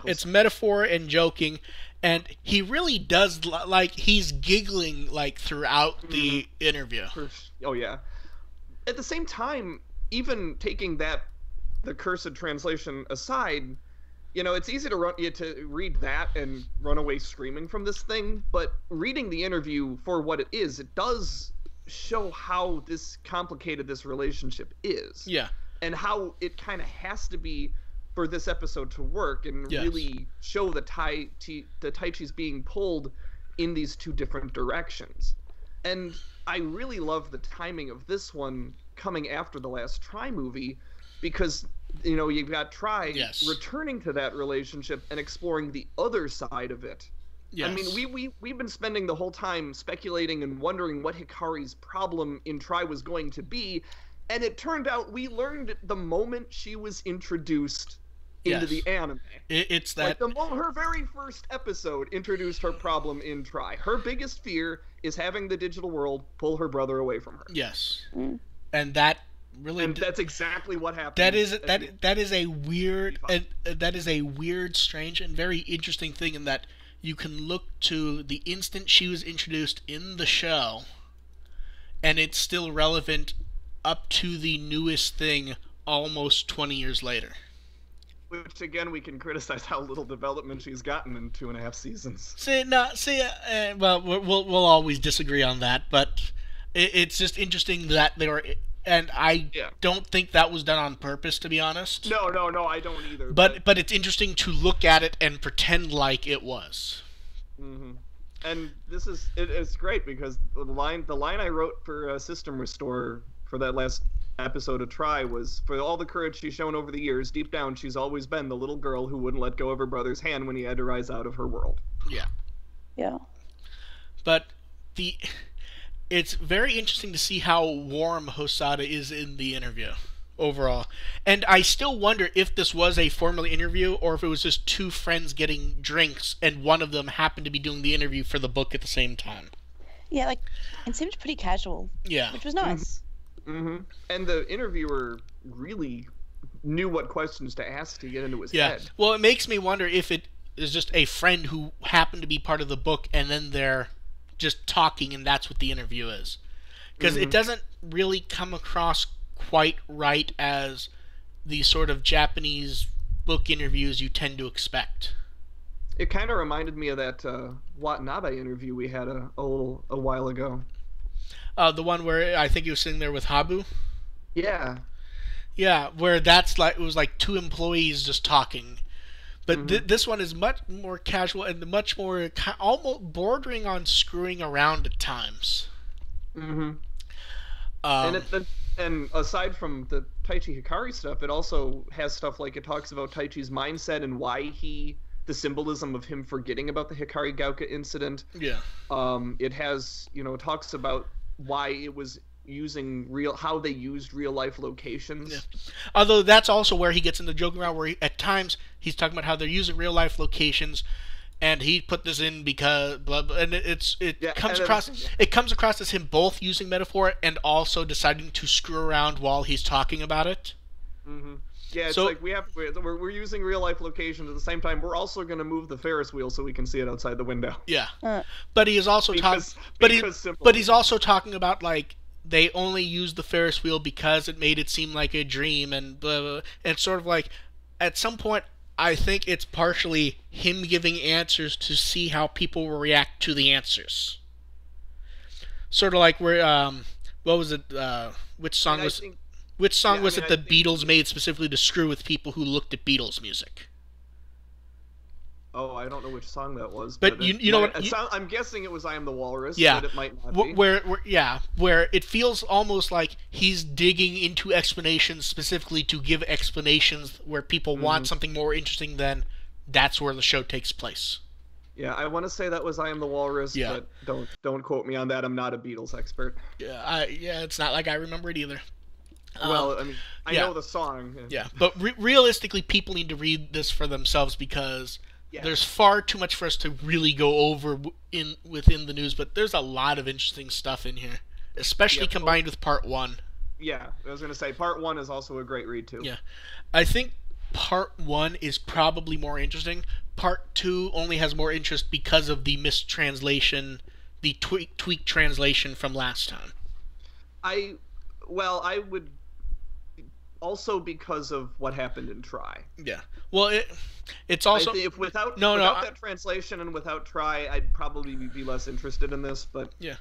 A: it's metaphor and joking, and he really does, like, he's giggling, like, throughout the interview.
C: Oh, yeah. At the same time, even taking the cursed translation aside, you know, it's easy to read that and run away screaming from this thing, but reading the interview for what it is, it does show how complicated this relationship is.
A: Yeah.
C: And how it kind of has to be for this episode to work and really show the Taichi's being pulled in these two different directions. And I really love the timing of this one coming after the last Try movie, because, you know, you've got Try returning to that relationship and exploring the other side of it. Yes. I mean, we've been spending the whole time speculating and wondering what Hikari's problem in Try was going to be, and it turned out we learned the moment she was introduced into the anime.
A: It's that...
C: Like, her very first episode introduced her problem in Try. Her biggest fear is having the digital world pull her brother away from her.
A: Yes. And that really...
C: And that's exactly what happened.
A: That is a weird... that is a weird, strange, and very interesting thing in that you can look to the instant she was introduced in the show, and it's still relevant up to the newest thing almost 20 years later.
C: Which, again, we can criticize how little development she's gotten in 2.5 seasons.
A: Well, we'll always disagree on that, but it's just interesting that they were... And I don't think that was done on purpose, to be honest.
C: No, I don't either.
A: But it's interesting to look at it and pretend like it was.
C: Mm-hmm. And it's great because the line I wrote for System Restore for that last episode of Try was, for all the courage she's shown over the years, deep down she's always been the little girl who wouldn't let go of her brother's hand when he had to rise out of her world.
A: Yeah.
D: Yeah.
A: But it's very interesting to see how warm Hosada is in the interview overall. And I still wonder if this was a formal interview or if it was just two friends getting drinks and one of them happened to be doing the interview for the book at the same time.
D: Yeah, like, it seemed pretty casual.
A: Yeah.
D: Which was nice.
C: Mm-hmm. And the interviewer really knew what questions to ask to get into his head.
A: Well, it makes me wonder if it is just a friend who happened to be part of the book and then they're just talking and that's what the interview is. Because it doesn't really come across quite right as the sort of Japanese book interviews you tend to expect.
C: It kind of reminded me of that Watanabe interview we had a while ago.
A: The one where I think he was sitting there with Habu?
C: Yeah.
A: Yeah, where that's like, it was like two employees just talking. But this one is much more casual and much more almost bordering on screwing around at times.
C: Mm-hmm. And aside from the Taichi Hikari stuff, it also has stuff like it talks about Taichi's mindset and why the symbolism of him forgetting about the Hikari Gauka incident.
A: Yeah.
C: It has, talks about why it was how they used real life locations.
A: Yeah. Although that's also where he gets into joking around, where at times he's talking about how they're using real life locations, and he put this in because blah blah, and it comes across as him both using metaphor and also deciding to screw around while he's talking about it.
C: Mm-hmm. Yeah, it's like we're using real life locations at the same time. We're also going to move the Ferris wheel so we can see it outside the window.
A: Yeah, but he is also he's also talking about like, they only used the Ferris wheel because it made it seem like a dream and blah, blah, and sort of like, at some point, I think it's partially him giving answers to see how people will react to the answers. Sort of like where, what was it, which song was it the Beatles made specifically to screw with people who looked at Beatles music?
C: Oh, I don't know which song that was.
A: But you know what?
C: I'm guessing it was I Am the Walrus,
A: yeah,
C: but it might not be.
A: Where it feels almost like he's digging into explanations specifically to give explanations where people want something more interesting than that's where the show takes place.
C: Yeah, I want to say that was I Am the Walrus, but don't quote me on that. I'm not a Beatles expert.
A: Yeah, it's not like I remember it either.
C: Well, I mean, I know the song.
A: Yeah, but realistically, people need to read this for themselves because... Yeah. There's far too much for us to really go over within the news, but there's a lot of interesting stuff in here, especially combined with part 1.
C: Yeah, I was going to say part 1 is also a great read too.
A: Yeah, I think part 1 is probably more interesting. Part 2 only has more interest because of the mistranslation, the tweak translation from last time.
C: I would also because of what happened in Try.
A: Yeah. Well, it's also
C: if without that translation and without Try, I'd probably be less interested in this. But
A: yeah.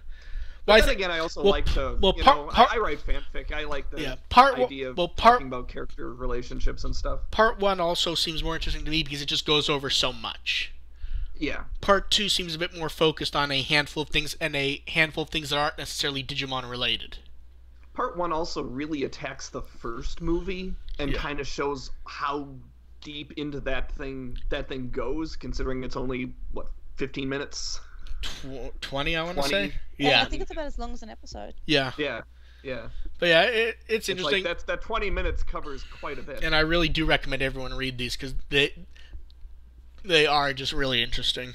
C: But then again, I also like to. I write fanfic. I like the idea of talking about character relationships and stuff.
A: Part 1 also seems more interesting to me because it just goes over so much.
C: Yeah.
A: Part 2 seems a bit more focused on a handful of things, and a handful of things that aren't necessarily Digimon related.
C: Part 1 also really attacks the first movie and kind of shows how deep into that thing goes, considering it's only 15 minutes.
A: 20, I want to say. Yeah,
D: I think it's about as long as an episode.
A: Yeah.
C: Yeah.
A: But yeah, it's interesting.
C: Like that 20 minutes covers quite a bit.
A: And I really do recommend everyone read these because they are just really interesting.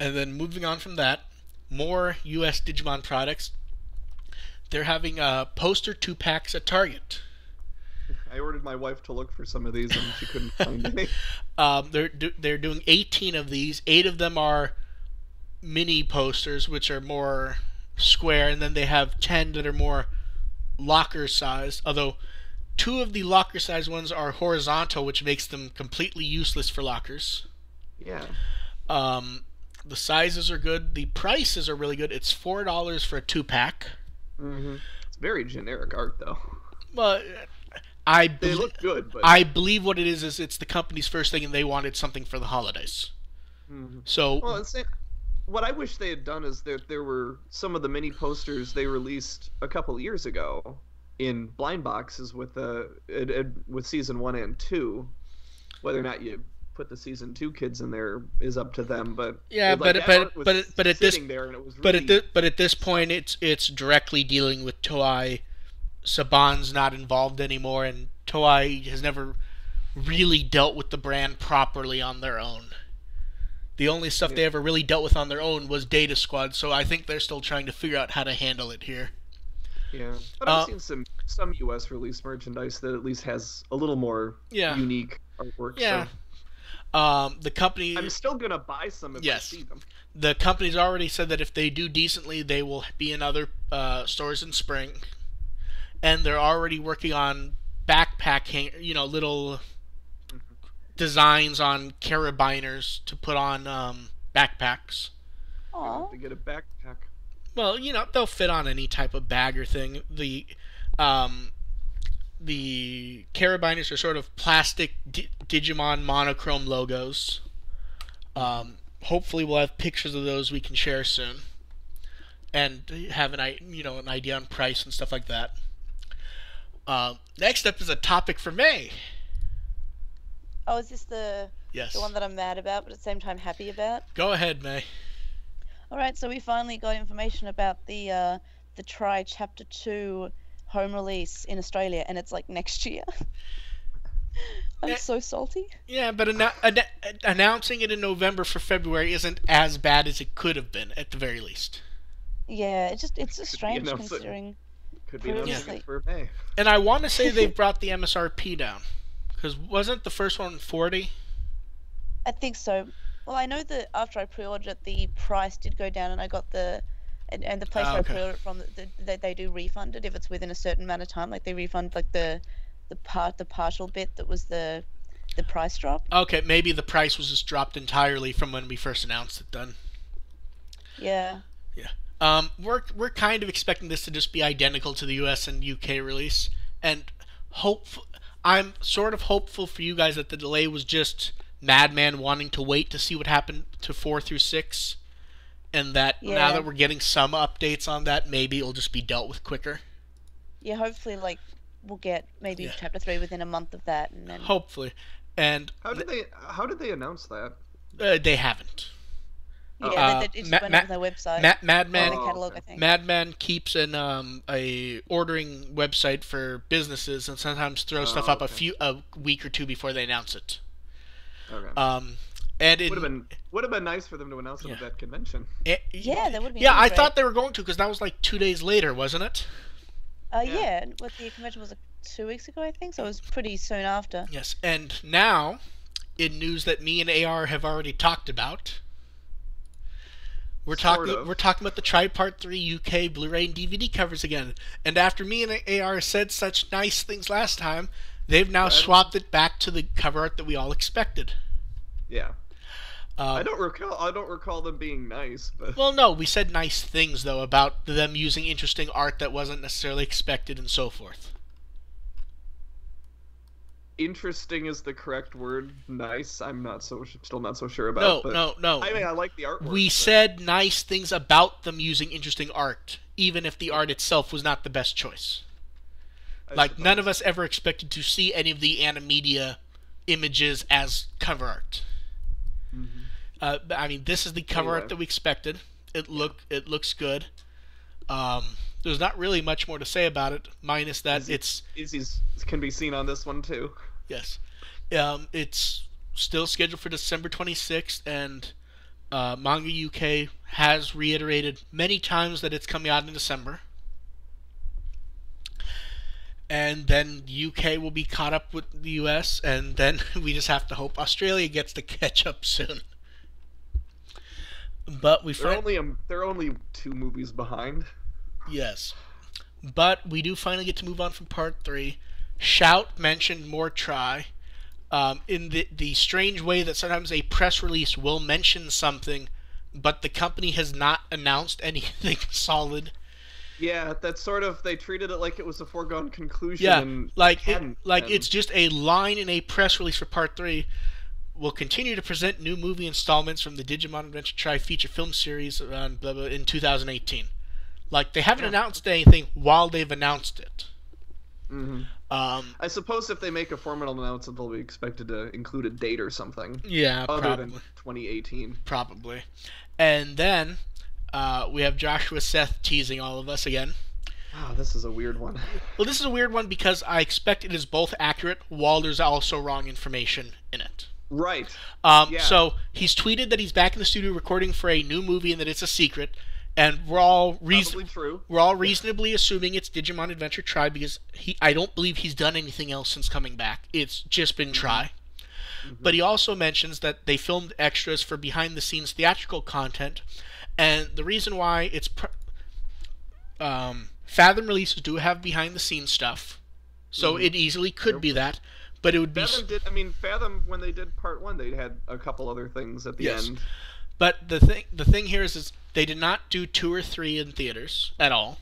A: And then moving on from that, more U.S. Digimon products. They're having poster 2-packs at Target.
C: I ordered my wife to look for some of these, and she couldn't find any.
A: They're doing 18 of these. 8 of them are mini posters, which are more square, and then they have 10 that are more locker-sized. Although 2 of the locker-sized ones are horizontal, which makes them completely useless for lockers.
C: Yeah.
A: The sizes are good. The prices are really good. It's $4 for a 2-pack.
C: Mm-hmm. It's very generic art, though.
A: Well,
C: they look good, but
A: I believe what it is it's the company's first thing, and they wanted something for the holidays.
C: Mm-hmm.
A: So,
C: what I wish they had done is there were some of the mini posters they released a couple years ago in blind boxes with season 1 and 2. Whether or not you put the season 2 kids in there is up to them, but
A: yeah, but at this point it's directly dealing with Toei. Saban's not involved anymore, and Toei has never really dealt with the brand properly on their own. The only stuff they ever really dealt with on their own was Data Squad, so I think they're still trying to figure out how to handle it here.
C: Yeah, but I've seen some US release merchandise that at least has a little more unique artwork.
A: Yeah.
C: So.
A: The company...
C: I'm still going to buy some if I see them.
A: The company's already said that if they do decently, they will be in other stores in spring. And they're already working on backpack little designs on carabiners to put on backpacks.
C: Aww. To get a backpack.
A: Well, they'll fit on any type of bag or thing. The carabiners are sort of plastic Digimon monochrome logos. Hopefully we'll have pictures of those we can share soon, and have an idea on price and stuff like that. Next up is a topic for May.
D: Oh, is this the one that I'm mad about, but at the same time happy about?
A: Go ahead, May.
D: All right, so we finally got information about the Try Chapter 2 home release in Australia, and it's like next year. I'm so salty.
A: Yeah, but announcing it in November for February isn't as bad as it could have been, at the very least.
D: Yeah, it's just strange considering.
C: Could be announcing for May.
A: And I want to say they've brought the MSRP down, because wasn't the first one 40?
D: I think so. Well, I know that after I pre-ordered it, the price did go down, and I got the place where I pre-ordered it from, they do refund it if it's within a certain amount of time. Like they refund like the partial bit that was the price drop.
A: Okay, maybe the price was just dropped entirely from when we first announced it. Then.
D: Yeah.
A: Yeah. We're kind of expecting this to just be identical to the US and UK release, and I'm sort of hopeful for you guys that the delay was just Madman wanting to wait to see what happened to 4 through 6, and that now that we're getting some updates on that, maybe it'll just be dealt with quicker.
D: Yeah, hopefully, we'll get maybe Chapter 3 within a month of that, and then
A: hopefully. And
C: how did they announce that?
A: They haven't.
D: Yeah, it just went on their website.
A: Madman
D: catalog, I think.
A: Madman keeps a ordering website for businesses, and sometimes throws stuff up a week or two before they announce it.
C: Okay.
A: And
C: would have been nice for them to announce it at that convention.
D: That would be.
A: Yeah, I thought they were going to, because that was like 2 days later, wasn't it?
D: Yeah, what the convention was 2 weeks ago, I think. So it was pretty soon after.
A: Yes, and now, in news that me and AR have already talked about, we're talking about the Tripart 3 UK Blu-ray and DVD covers again. And after me and AR said such nice things last time, they've now swapped it back to the cover art that we all expected.
C: Yeah. I don't recall them being nice, but
A: well, no, we said nice things though about them using interesting art that wasn't necessarily expected and so forth.
C: Interesting is the correct word. Nice, I'm still not so sure about.
A: No.
C: I mean, I like the artwork.
A: We said nice things about them using interesting art, even if the art itself was not the best choice. Like, none of us ever expected to see any of the Animedia images as cover art. Mm-hmm. I mean, this is the cover art that we expected. It looks good. There's not really much more to say about it, minus that it
C: can be seen on this one too.
A: Yes, it's still scheduled for December 26th, and Manga UK has reiterated many times that it's coming out in December. And then UK will be caught up with the US, and then we just have to hope Australia gets to catch up soon. But
C: they're only 2 movies behind.
A: Yes. But we do finally get to move on from part 3. Shout mentioned more try. In the strange way that sometimes a press release will mention something, but the company has not announced anything solid.
C: Yeah, that's sort of, they treated it like it was a foregone conclusion.
A: Yeah,
C: and
A: it's just a line in a press release for part 3. We'll continue to present new movie installments from the Digimon Adventure Tri feature film series in 2018. Like, they haven't announced anything while they've announced it.
C: Mm-hmm. I suppose if they make a formal announcement, they'll be expected to include a date or something.
A: Yeah,
C: other than 2018.
A: Probably. And then we have Joshua Seth teasing all of us again.
C: Oh, this is a weird one.
A: Well, this is a weird one because I expect it is both accurate while there's also wrong information in it.
C: Right.
A: So he's tweeted that he's back in the studio recording for a new movie and that it's a secret. And we're all reasonably assuming it's Digimon Adventure Tri because I don't believe he's done anything else since coming back. It's just been Tri. Mm-hmm. But he also mentions that they filmed extras for behind-the-scenes theatrical content, and the reason why it's Fathom releases do have behind-the-scenes stuff, so it easily could be that. But it would be
C: Fathom, when they did part 1, they had a couple other things at the end.
A: But the thing here is they did not do 2 or 3 in theaters at all.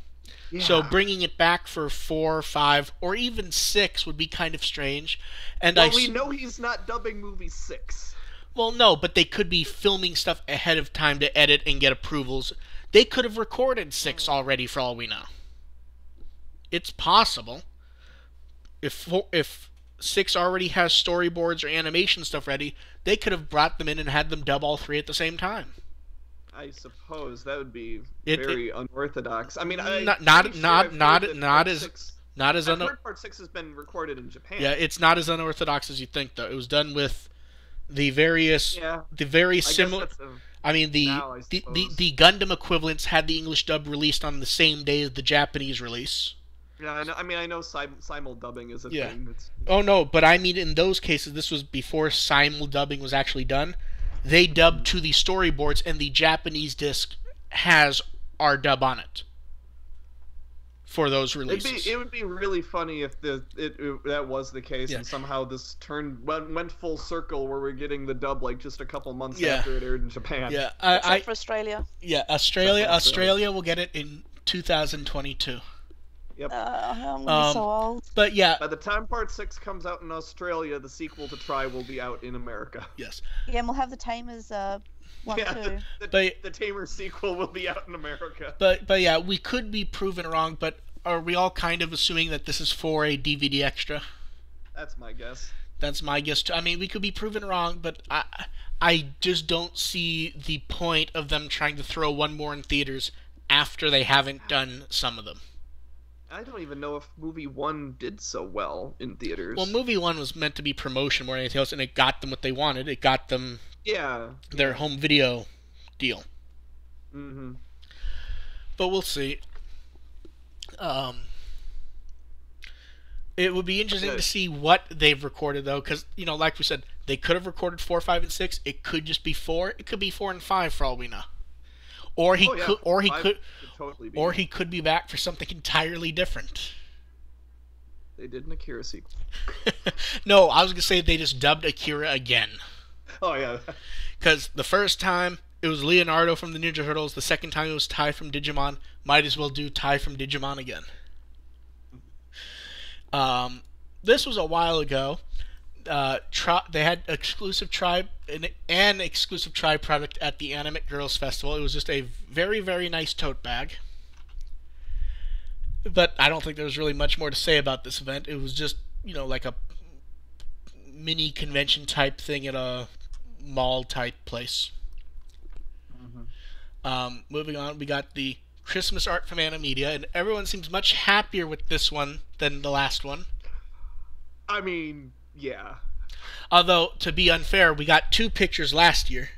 A: Yeah. So bringing it back for 4, 5, or even 6 would be kind of strange. And
C: we know he's not dubbing movie 6.
A: Well, no, but they could be filming stuff ahead of time to edit and get approvals. They could have recorded 6 already, for all we know. It's possible. If 6 already has storyboards or animation stuff ready, they could have brought them in and had them dub all 3 at the same time.
C: I suppose that would be very unorthodox. I mean,
A: not as
C: part 6 has been recorded in Japan.
A: Yeah, it's not as unorthodox as you think, though. It was done with the very similar. I mean, the Gundam equivalents had the English dub released on the same day as the Japanese release.
C: Yeah, I know simul dubbing is a thing.
A: Oh no, but I mean in those cases, this was before simul dubbing was actually done. They dubbed to the storyboards, and the Japanese disc has our dub on it for those releases.
C: It would be really funny if that was the case, and somehow this went full circle where we're getting the dub like just a couple months after it aired in Japan.
A: Yeah,
B: except for Australia.
A: Yeah, Australia will get it in 2022.
C: Yep.
B: I'm gonna be so old.
A: But yeah,
C: by the time Part 6 comes out in Australia, the sequel to Tri will be out in America.
A: Yes.
B: Yeah, and we'll have the Tamers 1, 2.
C: The Tamer sequel will be out in America.
A: But yeah, we could be proven wrong. But are we all kind of assuming that this is for a DVD extra?
C: That's my guess.
A: That's my guess too. I mean, we could be proven wrong, but I just don't see the point of them trying to throw one more in theaters after they haven't done some of them.
C: I don't even know if movie 1 did so well in theaters.
A: Well, movie 1 was meant to be promotion more than anything else, and it got them what they wanted. It got them their home video deal.
C: Mm-hmm.
A: But we'll see. It would be interesting to see what they've recorded, though, because, like we said, they could have recorded 4, 5, and 6. It could just be 4. It could be 4 and 5 for all we know. Or he could be back for something entirely different.
C: They did an Akira sequel.
A: No, I was gonna say they just dubbed Akira again.
C: Oh yeah.
A: Because the first time it was Leonardo from the Ninja Turtles. The second time it was Tai from Digimon. Might as well do Tai from Digimon again. This was a while ago. They had exclusive an exclusive Tribe product at the Animate Girls Festival. It was just a very, very nice tote bag. But I don't think there was really much more to say about this event. It was just, like a mini convention type thing at a mall type place. Moving on, we got the Christmas art from Animedia, and everyone seems much happier with this one than the last one.
C: I mean, yeah.
A: Although, to be unfair, we got 2 pictures last year.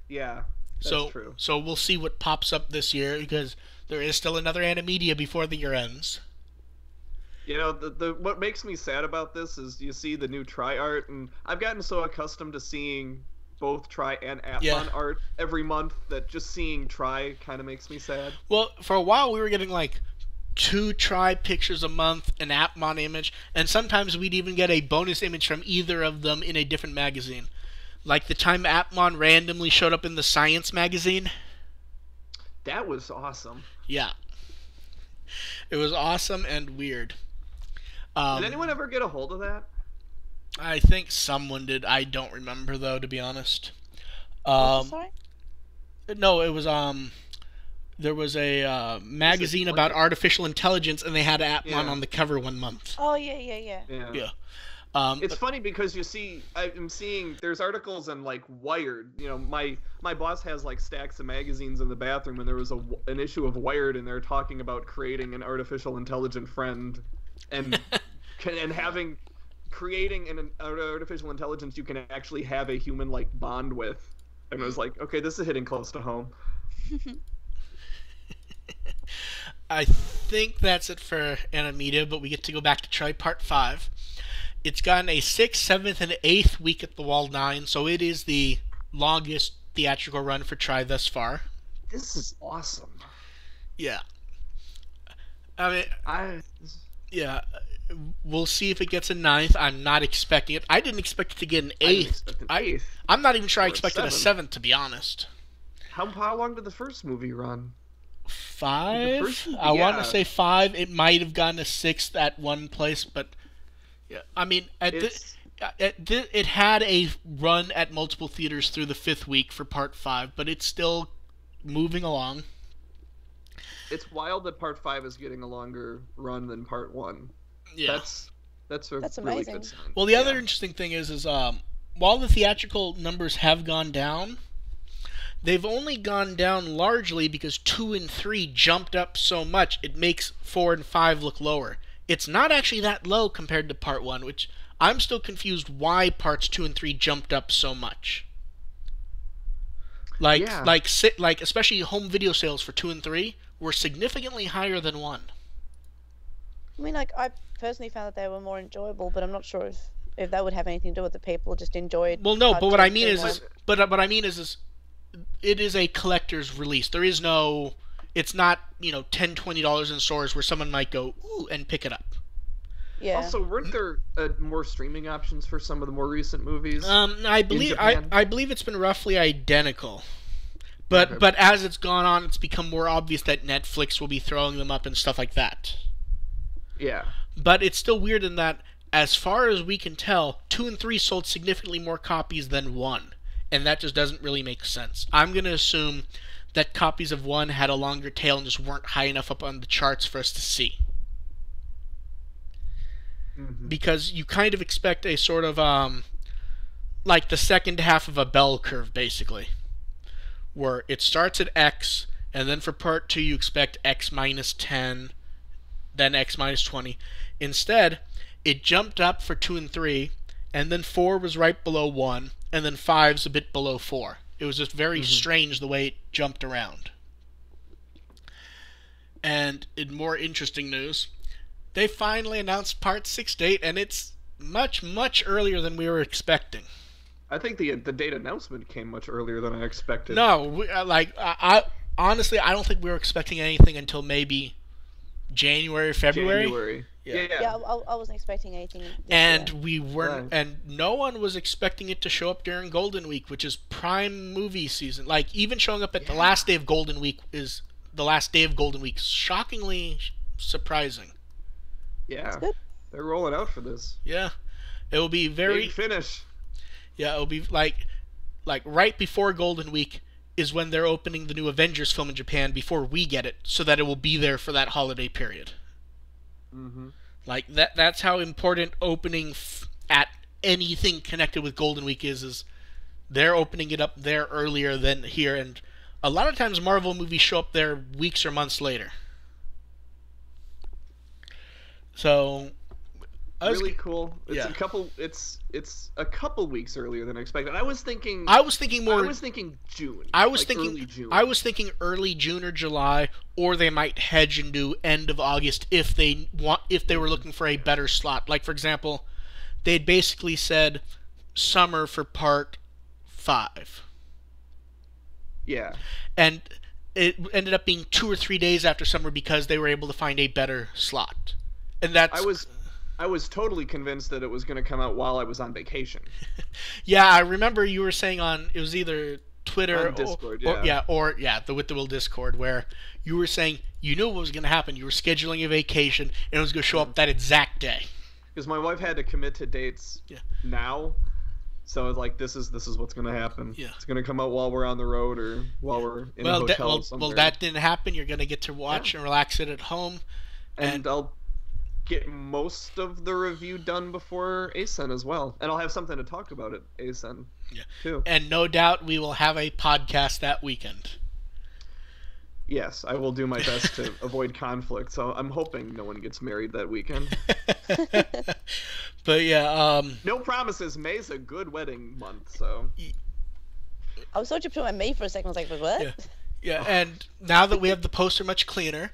C: Yeah, that's true.
A: So we'll see what pops up this year, because there is still another Animedia before the year ends.
C: What makes me sad about this is you see the new Tri art, and I've gotten so accustomed to seeing both Tri and Atmon art every month that just seeing Tri kind of makes me sad.
A: Well, for a while we were getting like 2 Tri pictures a month, an Atmon image, and sometimes we'd even get a bonus image from either of them in a different magazine. Like the time Atmon randomly showed up in the Science magazine.
C: That was awesome.
A: Yeah. It was awesome and weird.
C: Did anyone ever get a hold of that?
A: I think someone did. I don't remember, though, to be honest.
B: Sorry?
A: No, it was there was a magazine about artificial intelligence, and they had Atmon on the cover one month.
B: Oh yeah.
C: It's funny because I'm seeing there's articles in like Wired. My boss has like stacks of magazines in the bathroom, and there was an issue of Wired, and they're talking about creating an artificial intelligent friend, and creating an artificial intelligence you can actually have a human like bond with. And I was like, okay, this is hitting close to home.
A: I think that's it for Animedia, but we get to go back to Tri Part 5. It's gotten a 6th, 7th, and 8th week at the Wall 9, so it is the longest theatrical run for Tri thus far.
C: This is awesome.
A: Yeah. Yeah. We'll see if it gets a 9th. I'm not expecting it. I didn't expect it to get an 8th. I'm not even sure I expected a 7th, to be honest.
C: How long did the first movie run?
A: 5? I want to say 5. It might have gotten a 6th at one place, but yeah. I mean, it had a run at multiple theaters through the 5th week for Part 5, but it's still moving along.
C: It's wild that Part 5 is getting a longer run than Part 1.
A: Yeah.
C: That's really
B: amazing.
C: good sign.
A: Well, the other interesting thing is while the theatrical numbers have gone down, they've only gone down largely because 2 and 3 jumped up so much it makes 4 and 5 look lower. It's not actually that low compared to Part 1, which I'm still confused why Parts 2 and 3 jumped up so much. Like especially home video sales for 2 and 3 were significantly higher than 1.
B: I mean, like, I personally found that they were more enjoyable, but I'm not sure if that would have anything to do with the people just enjoyed.
A: Well, no, but what I mean is it is a collector's release. There is no, it's not, $10, $20 in stores where someone might go, ooh, and pick it up.
B: Yeah.
C: Also, weren't there more streaming options for some of the more recent movies?
A: I believe it's been roughly identical. But as it's gone on, it's become more obvious that Netflix will be throwing them up and stuff like that.
C: Yeah.
A: But it's still weird in that, as far as we can tell, 2 and 3 sold significantly more copies than 1. And that just doesn't really make sense. I'm going to assume that copies of 1 had a longer tail and just weren't high enough up on the charts for us to see. Mm-hmm. Because you kind of expect a sort of, like the second half of a bell curve, basically. Where it starts at X, and then for Part 2 you expect X minus 10, then X minus 20. Instead, it jumped up for 2 and 3, and then 4 was right below 1, and then 5's a bit below 4. It was just very strange the way it jumped around. And in more interesting news, They finally announced Part 6 date, and it's much, much earlier than we were expecting.
C: I think the date announcement came much earlier than I expected.
A: No, I honestly, I don't think we were expecting anything until maybe January, February.
C: January.
D: Yeah, I wasn't expecting anything.
A: And we weren't, and no one was expecting it to show up during Golden Week, which is prime movie season. Like, even showing up at the last day of Golden Week is the last day of Golden Week. Shockingly surprising.
C: Yeah, they're rolling out for this.
A: Yeah, it will be very
C: big finish.
A: Yeah, it'll be like right before Golden Week is when they're opening the new Avengers film in Japan before we get it, so that it will be there for that holiday period.
C: Mm-hmm.
A: Like that's how important opening at anything connected with Golden Week is they're opening it up there earlier than here, and a lot of times Marvel movies show up there weeks or months later. So
C: really cool. It's a couple weeks earlier than I expected. I was thinking June.
A: I was thinking
C: early June.
A: I was thinking early June or July, or they might hedge and do end of August if they were looking for a better slot. Like, for example, they'd basically said summer for Part 5.
C: Yeah.
A: And it ended up being 2 or 3 days after summer because they were able to find a better slot. And that's
C: I was totally convinced that it was going to come out while I was on vacation.
A: Yeah, I remember you were saying it was either Twitter
C: on Discord,
A: or the With the Will Discord, where you were saying you knew what was going to happen. You were scheduling a vacation, and it was going to show up that exact day.
C: Because my wife had to commit to dates now, so I was like, this is what's going to happen.
A: Yeah.
C: It's going to come out while we're on the road or while we're in a hotel somewhere.
A: Well, that didn't happen. You're going to get to watch and relax it at home.
C: And I'll get most of the review done before ASEN as well, and I'll have something to talk about at ASEN too.
A: And no doubt we will have a podcast that weekend.
C: Yes, I will do my best to avoid conflict, so I'm hoping no one gets married that weekend.
A: But yeah,
C: no promises. May's a good wedding month, so
D: I was so you put on May for a second. I was like, what?
A: Yeah, and now that we have the poster much cleaner,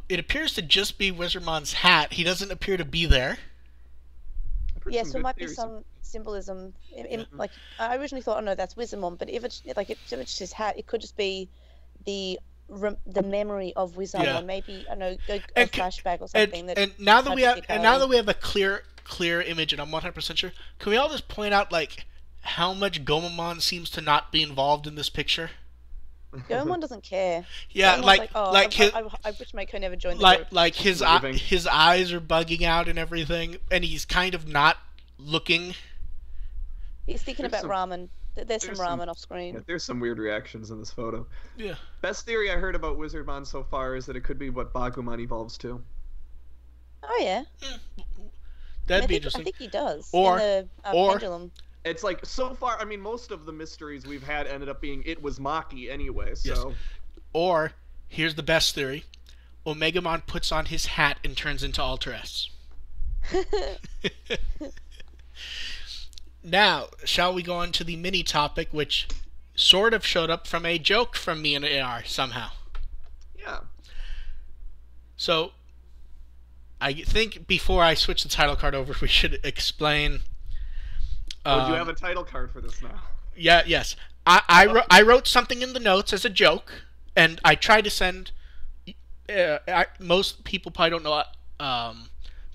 A: it appears to just be Wizardmon's hat. He doesn't appear to be there.
D: Yeah, so it might be some symbolism. Like, I originally thought, oh no, that's Wizardmon, but if it's just his hat, it could just be the memory of Wizardmon. Maybe, I don't know, a flashback or something.
A: And now that we have a clear image, and I'm 100% sure, can we all just point out like how much Gomamon seems to not be involved in this picture?
D: Gomamon doesn't care.
A: Yeah,
D: I wish Mako never joined the group.
A: Like his eyes are bugging out and everything, and he's kind of not looking.
D: He's thinking about ramen. There's some ramen off screen.
C: Yeah, there's some weird reactions in this photo.
A: Yeah.
C: Best theory I heard about Wizardmon so far is that it could be what Bagumon evolves to.
D: Oh yeah.
A: That'd be interesting.
D: I think he does.
A: Or
D: in the Pendulum.
C: It's like, so far, I mean, most of the mysteries we've had ended up being it was Maki anyway, so...
A: Yes. Or, here's the best theory. Omegamon puts on his hat and turns into Alter S. Now, shall we go on to the mini topic, which sort of showed up from a joke from me and AR, somehow.
C: Yeah.
A: So, I think before I switch the title card over, we should explain...
C: do you have a title card for this now?
A: Yeah, yes. I wrote something in the notes as a joke, and I tried to send... most people probably don't know,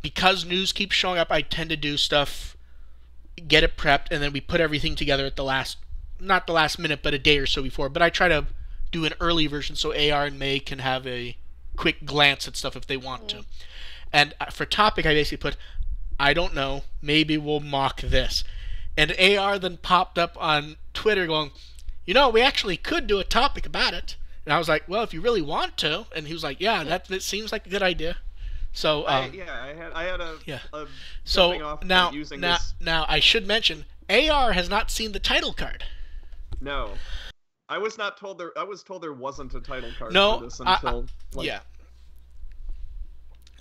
A: because news keeps showing up, I tend to do stuff, get it prepped, and then we put everything together at the last... Not the last minute, but a day or so before. But I try to do an early version so AR and May can have a quick glance at stuff if they want to. And for topic, I basically put, I don't know, maybe we'll mock this. And AR then popped up on Twitter going, you know, we actually could do a topic about it. And I was like, well, if you really want to. And he was like, yeah, that seems like a good idea. So
C: I had a
A: so
C: off
A: now
C: using
A: now
C: this.
A: now I should mention AR has not seen the title card.
C: No. I was told there wasn't a title card
A: for
C: this until
A: yeah.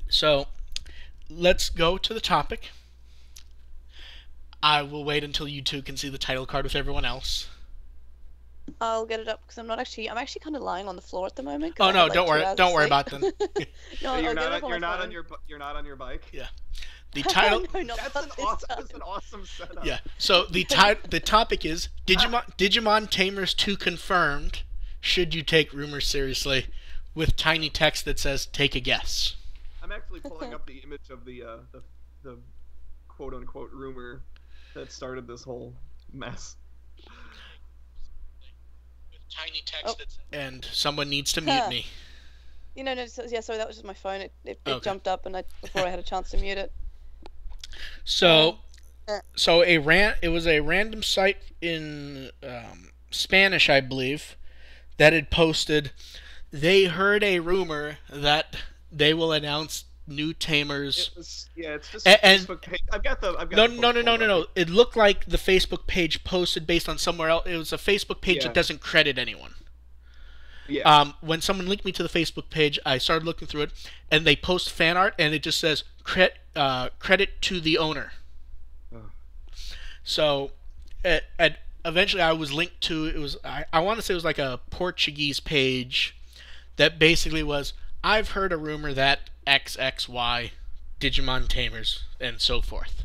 A: So let's go to the topic. I will wait until you two can see the title card with everyone else.
B: I'll get it up because I'm actually kind of lying on the floor at the moment.
A: Oh no, don't worry about them.
C: No, you're not on your bike.
A: Yeah. The title.
B: No,
C: that's an awesome setup.
A: Yeah. So the topic is Digimon Tamers 2 confirmed. Should you take rumors seriously? With tiny text that says "Take a guess."
C: I'm actually pulling up the image of the quote unquote rumor that started this whole mess.
A: With tiny text that says, and someone needs to mute me.
B: No, sorry, that was just my phone. It jumped up before I had a chance to mute it.
A: So, it was a random site in Spanish, I believe, that had posted. They heard a rumor that they will announce new Tamers.
C: It's just a Facebook page. I've got
A: No. It looked like the Facebook page posted based on somewhere else. It was a Facebook page that doesn't credit anyone.
C: Yeah.
A: When someone linked me to the Facebook page, I started looking through it, and they post fan art, and it just says credit to the owner. Oh. So, eventually, I was linked to it was I want to say it was like a Portuguese page that basically was, I've heard a rumor that XXY Digimon Tamers and so forth.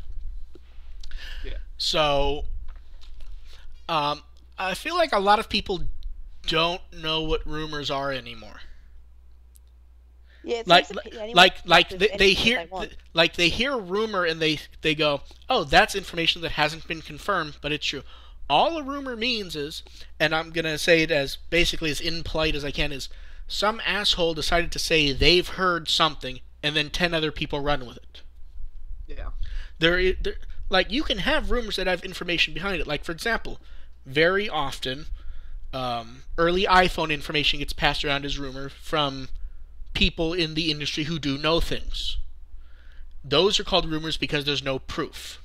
C: Yeah.
A: So, I feel like a lot of people don't know what rumors are anymore.
B: Yeah,
A: they hear a rumor and they go, oh, that's information that hasn't been confirmed, but it's true. All a rumor means is, and I'm gonna say it as basically as impolite as I can, is some asshole decided to say they've heard something and then 10 other people run with it.
C: Yeah.
A: Like, you can have rumors that have information behind it. Like, for example, very often, early iPhone information gets passed around as rumor from people in the industry who do know things. Those are called rumors because there's no proof.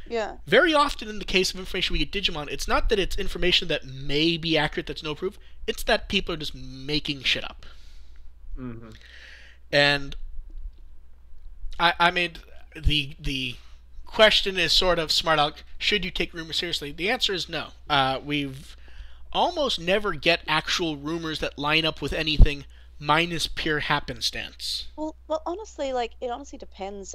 B: Yeah.
A: Very often in the case of information we get Digimon, it's not that it's information that may be accurate that's no proof. It's that people are just making shit up.
C: Mm-hmm.
A: And I made the question is sort of smart aleck. Should you take rumors seriously? The answer is no. We've almost never get actual rumors that line up with anything minus pure happenstance.
B: Well, honestly, it honestly depends.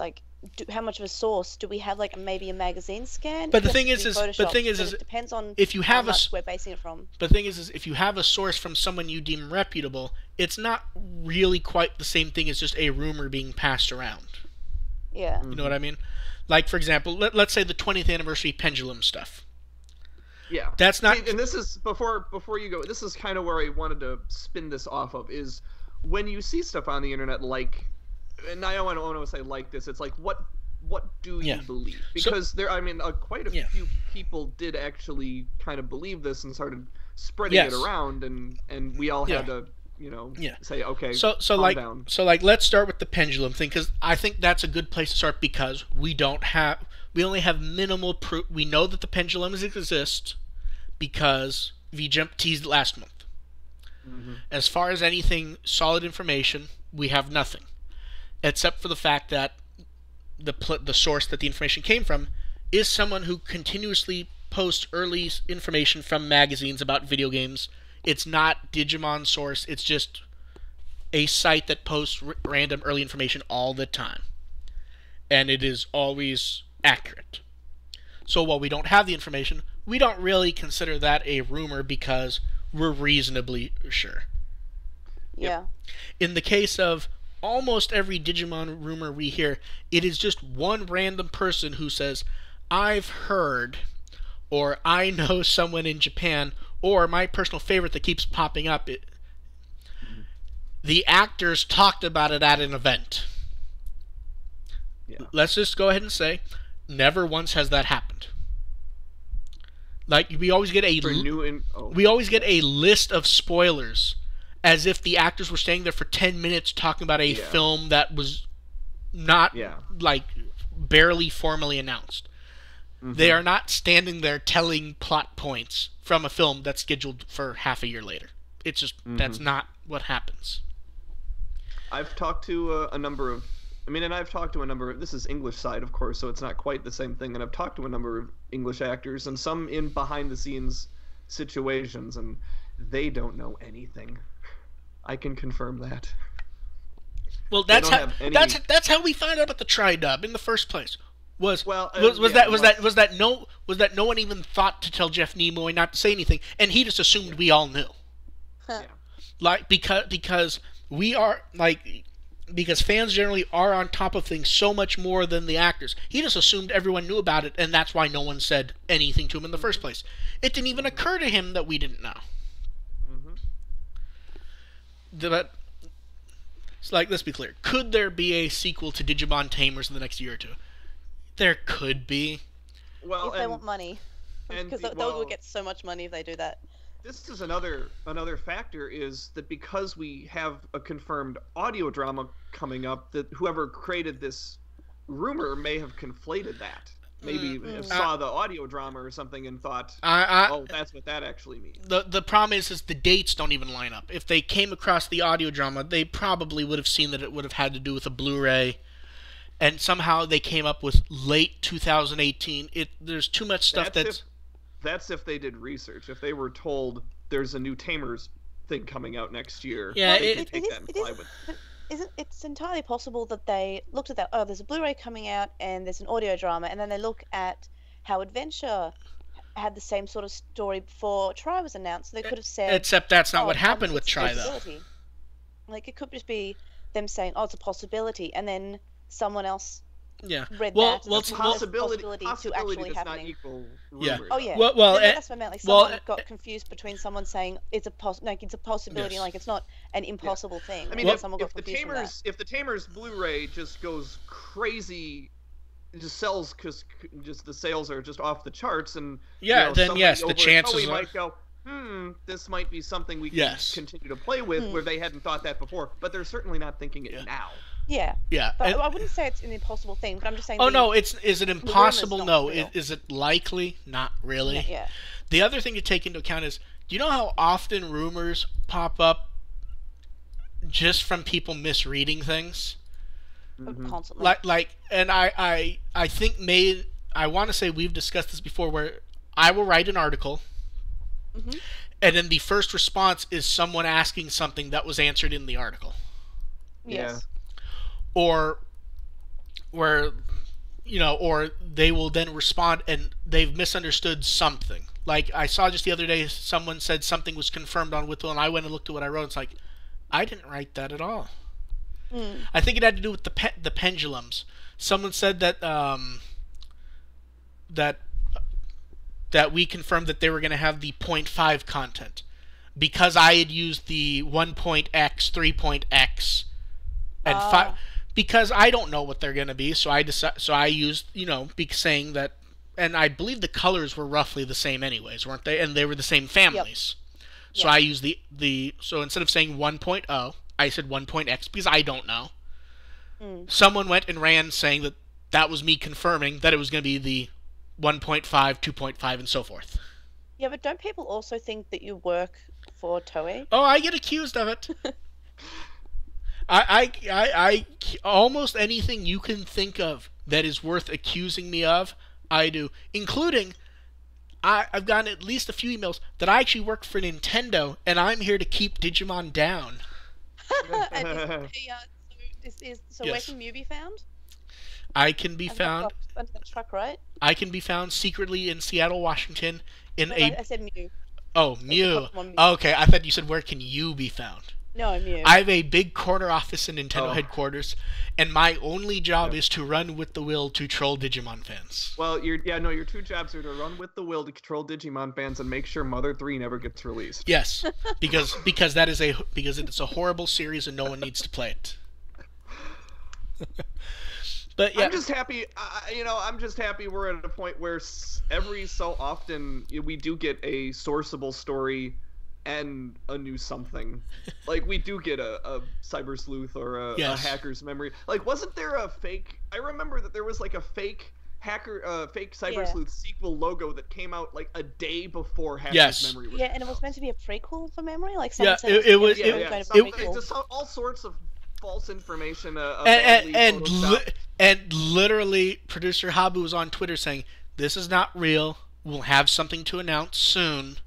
B: How much of a source do we have? Maybe a magazine scan.
A: But the thing is,
B: it depends on
A: if you have
B: how much we're basing it from.
A: But the thing is, if you have a source from someone you deem reputable, it's not really quite the same thing as just a rumor being passed around.
B: Yeah.
A: You know what I mean? Like, for example, let's say the 20th anniversary pendulum stuff.
C: Yeah.
A: That's not.
C: And this is before you go. This is kind of where I wanted to spin this off of is when you see stuff on the internet and I don't want to say like this. It's like what do you believe? Because quite a few people did actually kind of believe this and started spreading it around, and we all had to say okay.
A: So
C: down.
A: Let's start with the pendulum thing, because I think that's a good place to start, because we only have minimal proof. We know that the pendulums exist because VJump teased it last month.
C: Mm-hmm.
A: As far as anything solid information, we have nothing, except for the fact that the source that the information came from is someone who continuously posts early information from magazines about video games. It's not Digimon source. It's just a site that posts random early information all the time, and it is always accurate. So while we don't have the information, we don't really consider that a rumor because we're reasonably sure.
B: Yeah.
A: In the case of almost every Digimon rumor we hear, it is just one random person who says, I've heard, or I know someone in Japan, or my personal favorite that keeps popping up, the actors talked about it at an event.
C: Yeah.
A: Let's just go ahead and say, never once has that happened. Like, we always get a list of spoilers, as if the actors were staying there for 10 minutes talking about a film that was not, barely formally announced. Mm-hmm. They are not standing there telling plot points from a film that's scheduled for half a year later. It's just, that's not what happens.
C: I've talked to a number of, this is English side, of course, so it's not quite the same thing, and I've talked to a number of English actors, and some in behind the scenes situations, and they don't know anything. I can confirm that.
A: Well, that's how we found out about the tri-dub in the first place. Was that no one even thought to tell Jeff Nimoy not to say anything, and he just assumed we all knew.
C: Yeah.
A: Like because fans generally are on top of things so much more than the actors. He just assumed everyone knew about it, and that's why no one said anything to him in the first place. It didn't even occur to him that we didn't know. But it's like, let's be clear. Could there be a sequel to Digimon Tamers in the next year or two? There could be.
B: Well, if they want money, because those will get so much money if they do that.
C: This is another factor, is that because we have a confirmed audio drama coming up, that whoever created this rumor may have conflated that. Maybe saw the audio drama or something and thought, oh, that's what that actually means.
A: The problem is the dates don't even line up. If they came across the audio drama, they probably would have seen that it would have had to do with a Blu-ray, and somehow they came up with late 2018. There's too much stuff
C: That's if they did research. If they were told there's a new Tamers thing coming out next year,
A: yeah,
B: it's entirely possible that they looked at that. Oh, there's a Blu-ray coming out and there's an audio drama, and then they look at how Adventure had the same sort of story before Tri was announced. So they could have said,
A: except that's not what happened with Tri, though.
B: Like, it could just be them saying, "Oh, it's a possibility," and then someone else.
A: Yeah.
B: Read that.
C: Well, it's possibility to actually
A: does
C: happening. Not equal rumor.
A: Yeah.
B: Oh yeah.
A: Well,
B: that's what I meant. Like, someone got confused between someone saying it's a it's a possibility, like it's not an impossible thing.
C: I mean, if the Tamers Blu-ray just goes crazy, it just sells because just the sales are just off the charts, and
A: then yes, the chances
C: might go, this might be something we can continue to play with, where they hadn't thought that before, but they're certainly not thinking it now.
B: Yeah.
A: Yeah.
B: But I wouldn't say it's an impossible thing, but I'm just saying.
A: Oh, no, is it impossible? No. Is it likely? Not really.
B: Yeah.
A: The other thing to take into account is, do you know how often rumors pop up just from people misreading things?
B: Constantly.
A: And I think I want to say we've discussed this before, where I will write an article, and then the first response is someone asking something that was answered in the article.
B: Yes.
C: Yeah.
A: Or they will then respond and they've misunderstood something. Like, I saw just the other day, someone said something was confirmed on Withwell, and I went and looked at what I wrote. It's like, I didn't write that at all. I think it had to do with the pendulums. Someone said that that we confirmed that they were going to have the 0.5 content because I had used the 1.x, 3.x, and 5. Because I don't know what they're going to be, so I used, saying that, and I believe the colors were roughly the same anyways, weren't they? And they were the same families. Yep. So I used so instead of saying 1.0, I said 1.x because I don't know. Someone went and ran saying that was me confirming that it was going to be the 1.5, 2.5, and so forth.
B: Yeah, but don't people also think that you work for Toei?
A: Oh, I get accused of it. I almost anything you can think of that is worth accusing me of, I do. Including, I've gotten at least a few emails that I actually work for Nintendo, and I'm here to keep Digimon down.
B: Where can you be found?
A: I can be found
B: under that truck, right?
A: I can be found secretly in Seattle, Washington.
B: I said Mew.
A: Oh, Mew. Okay, I thought you said where can you be found?
B: No, Mew.
A: I have a big corner office in Nintendo headquarters, and my only job is to run with the will to troll Digimon fans.
C: Well, your two jobs are to run with the will to control Digimon fans and make sure Mother 3 never gets released.
A: Yes, because it's a horrible series and no one needs to play it. But yeah,
C: I'm just happy. I'm just happy we're at a point where every so often we do get a sourceable story and a new something. Like, we do get a cyber sleuth or a hacker's memory. Like, wasn't there a fake? I remember that there was like a fake hacker, fake cyber sleuth sequel logo that came out like a day before Hacker's Memory was
B: and it was meant to be a prequel for Memory. Like,
A: it was
C: just all sorts of false information.
A: And literally, producer Habu was on Twitter saying, "This is not real. We'll have something to announce soon."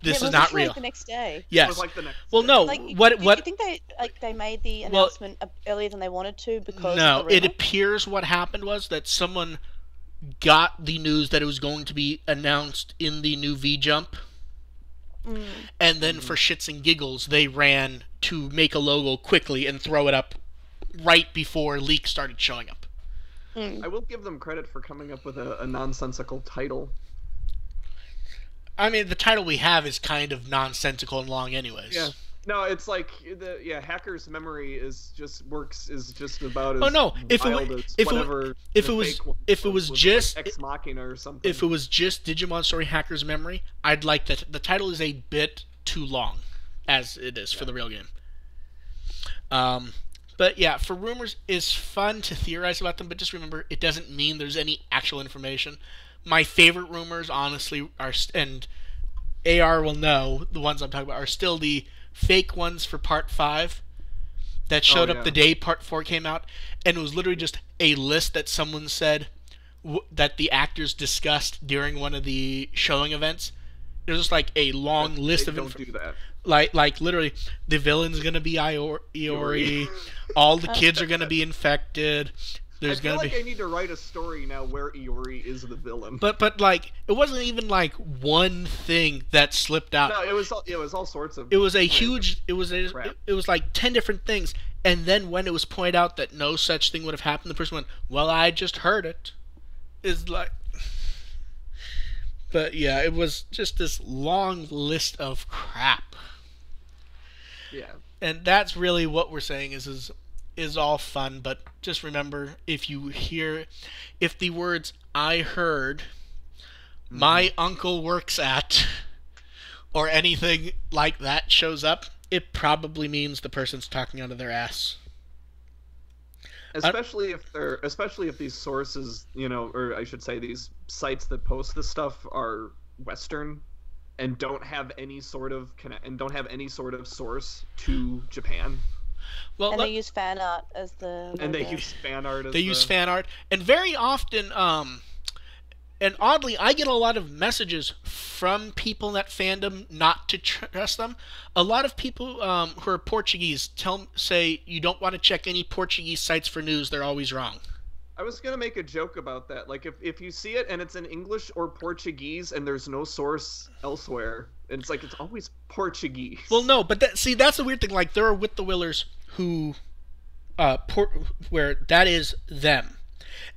A: this is
B: was
A: not real.
B: Like the next day.
A: Yes.
C: It was like the next
A: well,
C: day.
A: no.
B: Like,
A: what?
B: Do you think they made the announcement earlier than they wanted to because
A: No,
B: of the
A: it appears what happened was that someone got the news that it was going to be announced in the new V-Jump. And then for shits and giggles, they ran to make a logo quickly and throw it up right before leaks started showing up.
C: I will give them credit for coming up with a nonsensical title.
A: I mean, the title we have is kind of nonsensical and long anyways.
C: Yeah. No, it's like Hacker's Memory is just about as
A: if it was just
C: like Ex Machina or something.
A: If it was just Digimon Story Hacker's Memory, I'd like that. The title is a bit too long, as it is for the real game. But yeah, for rumors, it's fun to theorize about them, but just remember, it doesn't mean there's any actual information. My favorite rumors, honestly, and AR will know the ones I'm talking about, are still the fake ones for Part 5 that showed up the day Part 4 came out, and it was literally just a list that someone said that the actors discussed during one of the showing events. It was just like a long list of
C: information. Don't do that.
A: Like literally, the villain's gonna be Iori. All the kids are gonna be infected.
C: I feel like I need to write a story now where Iori is the villain.
A: But like, it wasn't even like one thing that slipped out.
C: No, it was all sorts of.
A: It was a huge. It was like 10 different things, and then when it was pointed out that no such thing would have happened, the person went, "Well, I just heard it." Is like. But yeah, it was just this long list of crap.
C: Yeah.
A: And that's really what we're saying is all fun, but just remember, if the words "I heard," "my uncle works at," or anything like that shows up, it probably means the person's talking out of their ass.
C: Especially if these sources, or I should say these sites that post this stuff are Western and don't have any sort of source to Japan.
A: Well,
B: and they use fan art as the logo.
C: And they use fan art
A: use fan art, and very often and oddly, I get a lot of messages from people in that fandom not to trust them. A lot of people who are Portuguese say you don't want to check any Portuguese sites for news, they're always wrong.
C: I was going to make a joke about that. Like, if you see it and it's in English or Portuguese and there's no source elsewhere, and it's like, it's always Portuguese.
A: Well, no, but that's the weird thing. Like, there are With the Willers who, where that is them.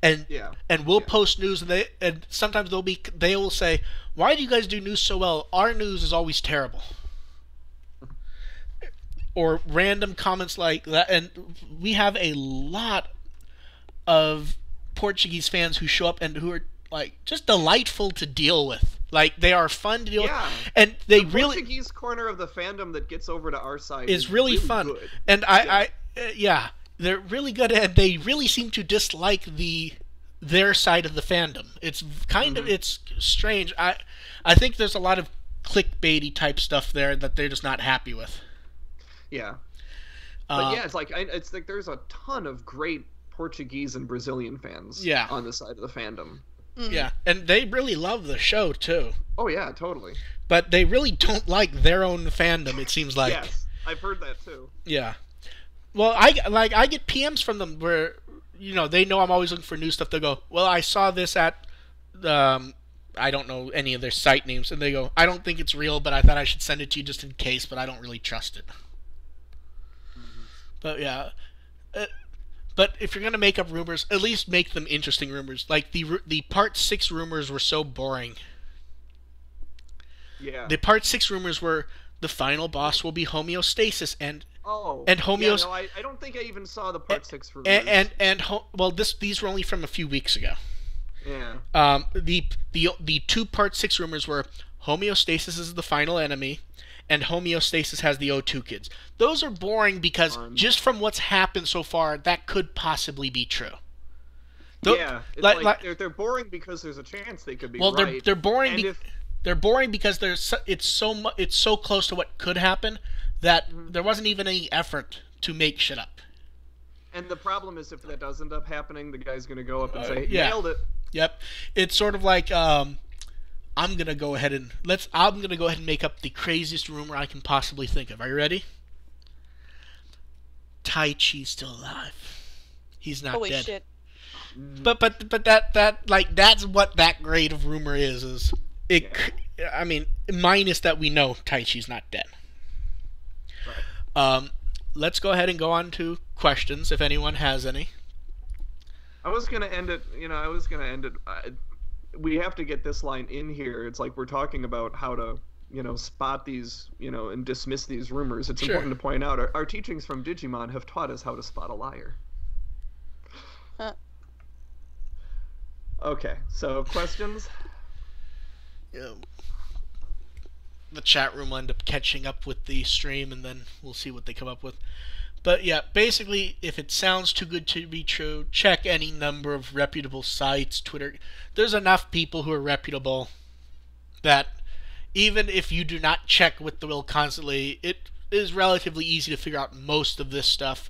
A: And we'll post news, and sometimes they will say, "Why do you guys do news so well? Our news is always terrible." Or random comments like that, and we have a lot of Portuguese fans who show up and who are like just delightful to deal with. Like, they are fun to deal with, and the
C: Portuguese corner of the fandom that gets over to our side
A: is really fun.
C: Good.
A: And they're really good, and they really seem to dislike their side of the fandom. It's kind of it's strange. I think there's a lot of clickbaity type stuff there that they're just not happy with.
C: Yeah, but it's like there's a ton of great Portuguese and Brazilian fans. On the side of the fandom.
A: Yeah, and they really love the show too.
C: Oh yeah, totally.
A: But they really don't like their own fandom. It seems like.
C: Yes, I've heard that too.
A: Yeah. Well, I get PMs from them where, they know I'm always looking for new stuff. They'll go, "Well, I saw this at, I don't know any of their site names," and they go, "I don't think it's real, but I thought I should send it to you just in case, but I don't really trust it." Mm-hmm. But yeah, but if you're gonna make up rumors, at least make them interesting rumors. Like the Part 6 rumors were so boring.
C: Yeah.
A: The Part 6 rumors were the final boss will be homeostasis and.
C: Oh,
A: and homeos.
C: Yeah, no, I don't think I even saw the Part 6 rumors.
A: These were only from a few weeks ago.
C: Yeah.
A: The two Part 6 rumors were homeostasis is the final enemy, and homeostasis has the O2 kids. Those are boring because just from what's happened so far, that could possibly be true.
C: They're boring because there's a chance they could be right.
A: Well, they're boring. They're boring because it's so close to what could happen that there wasn't even any effort to make shit up.
C: And the problem is, if that does end up happening, the guy's going to go up and say, "Nailed it."
A: Yep. It's sort of like I'm gonna go ahead and make up the craziest rumor I can possibly think of. Are you ready? Tai Chi's still alive. He's not
B: Holy
A: dead.
B: Shit.
A: But that's what that grade of rumor is it. Yeah. I mean, minus that we know Tai Chi's not dead. Right. Let's go ahead and go on to questions if anyone has any.
C: I was gonna end it. We have to get this line in here. It's like we're talking about how to, spot these, and dismiss these rumors. It's important to point out our teachings from Digimon have taught us how to spot a liar.
B: Huh.
C: Okay, so questions?
A: Yeah. The chat room will end up catching up with the stream, and then we'll see what they come up with. But yeah, basically, if it sounds too good to be true, check any number of reputable sites, Twitter. There's enough people who are reputable that even if you do not check with the will constantly, it is relatively easy to figure out most of this stuff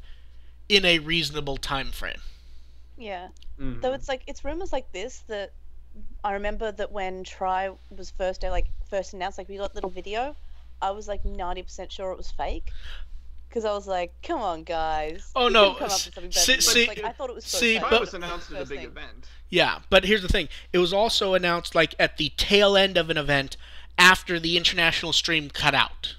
A: in a reasonable time frame.
B: Yeah. Mm-hmm. Though it's rumors like this that I remember that when Try was first announced, we got little video, I was 90% sure it was fake. Because I was like, come on, guys.
A: Oh, no.
B: Come up with something better. I thought it was so fake.
C: It was announced at a big event.
A: Yeah, but here's the thing. It was also announced, at the tail end of an event after the international stream cut out.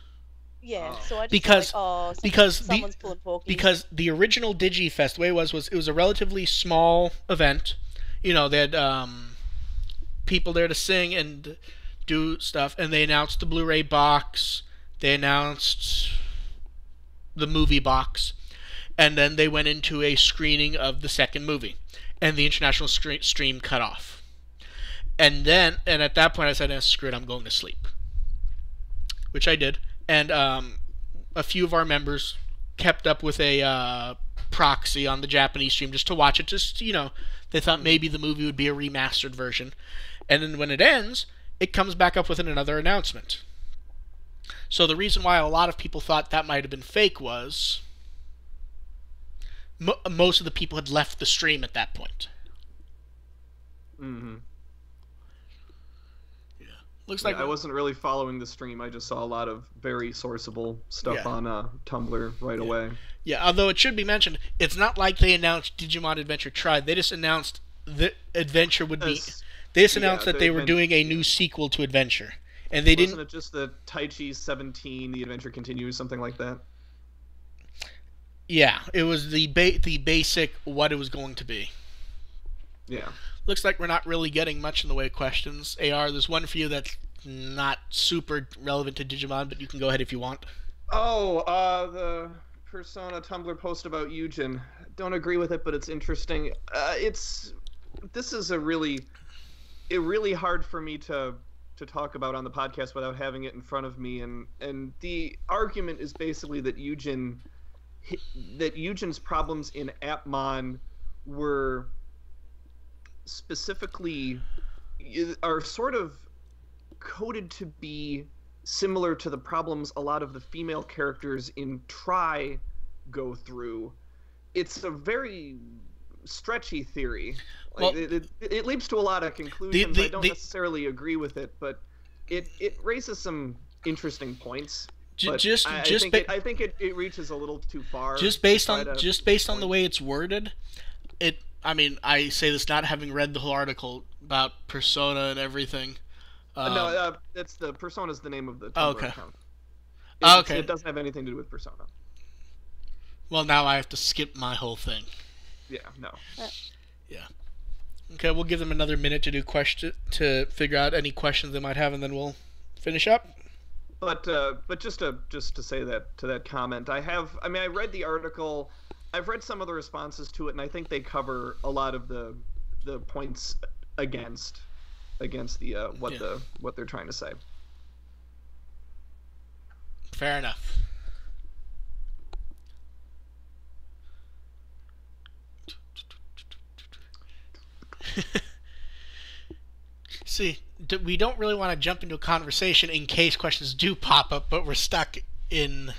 B: Yeah, so I just
A: someone's pulling porkies. Because the original DigiFest, the way it was it was a relatively small event. They had people there to sing and do stuff, and they announced the Blu-ray box. They announced the movie box, and then they went into a screening of the second movie, and the international stream cut off. And at that point I said, screw it, I'm going to sleep. Which I did. And a few of our members kept up with a proxy on the Japanese stream just to watch it. They thought maybe the movie would be a remastered version. And then when it ends, it comes back up with another announcement. So the reason why a lot of people thought that might have been fake was most of the people had left the stream at that point.
C: Mm-hmm.
A: Yeah. Looks like
C: I wasn't really following the stream. I just saw a lot of very sourceable stuff on Tumblr right away.
A: Yeah, although it should be mentioned, it's not like they announced Digimon Adventure Tri. They just announced the Adventure would be... They just announced that they were doing a new sequel to Adventure. And they
C: Wasn't it just the Tai Chi 17, The Adventure Continues, something like that?
A: Yeah, it was the basic what it was going to be.
C: Yeah.
A: Looks like we're not really getting much in the way of questions. AR, there's one for you that's not super relevant to Digimon, but you can go ahead if you want.
C: Oh, the Persona Tumblr post about Eugen. Don't agree with it, but it's interesting. This is really hard for me to talk about on the podcast without having it in front of me, and the argument is basically that Eugen's problems in Appmon were specifically are sort of coded to be similar to the problems a lot of the female characters in Tri go through. It's a very stretchy theory. It leads to a lot of conclusions. I don't necessarily agree with it, but it raises some interesting points. I think it reaches a little too far.
A: Just based on the way it's worded, I say this not having read the whole article about Persona and everything.
C: It's the Persona's the name of the
A: Tumblr
C: account.
A: Okay.
C: It doesn't have anything to do with Persona.
A: Well, now I have to skip my whole thing.
C: Yeah, no.
A: Yeah. Okay, we'll give them another minute to to figure out any questions they might have, and then we'll finish up.
C: But just to say that to that comment, I read the article, I've read some of the responses to it, and I think they cover a lot of the points against the what they're trying to say.
A: Fair enough. See, we don't really want to jump into a conversation in case questions do pop up, but we're stuck in.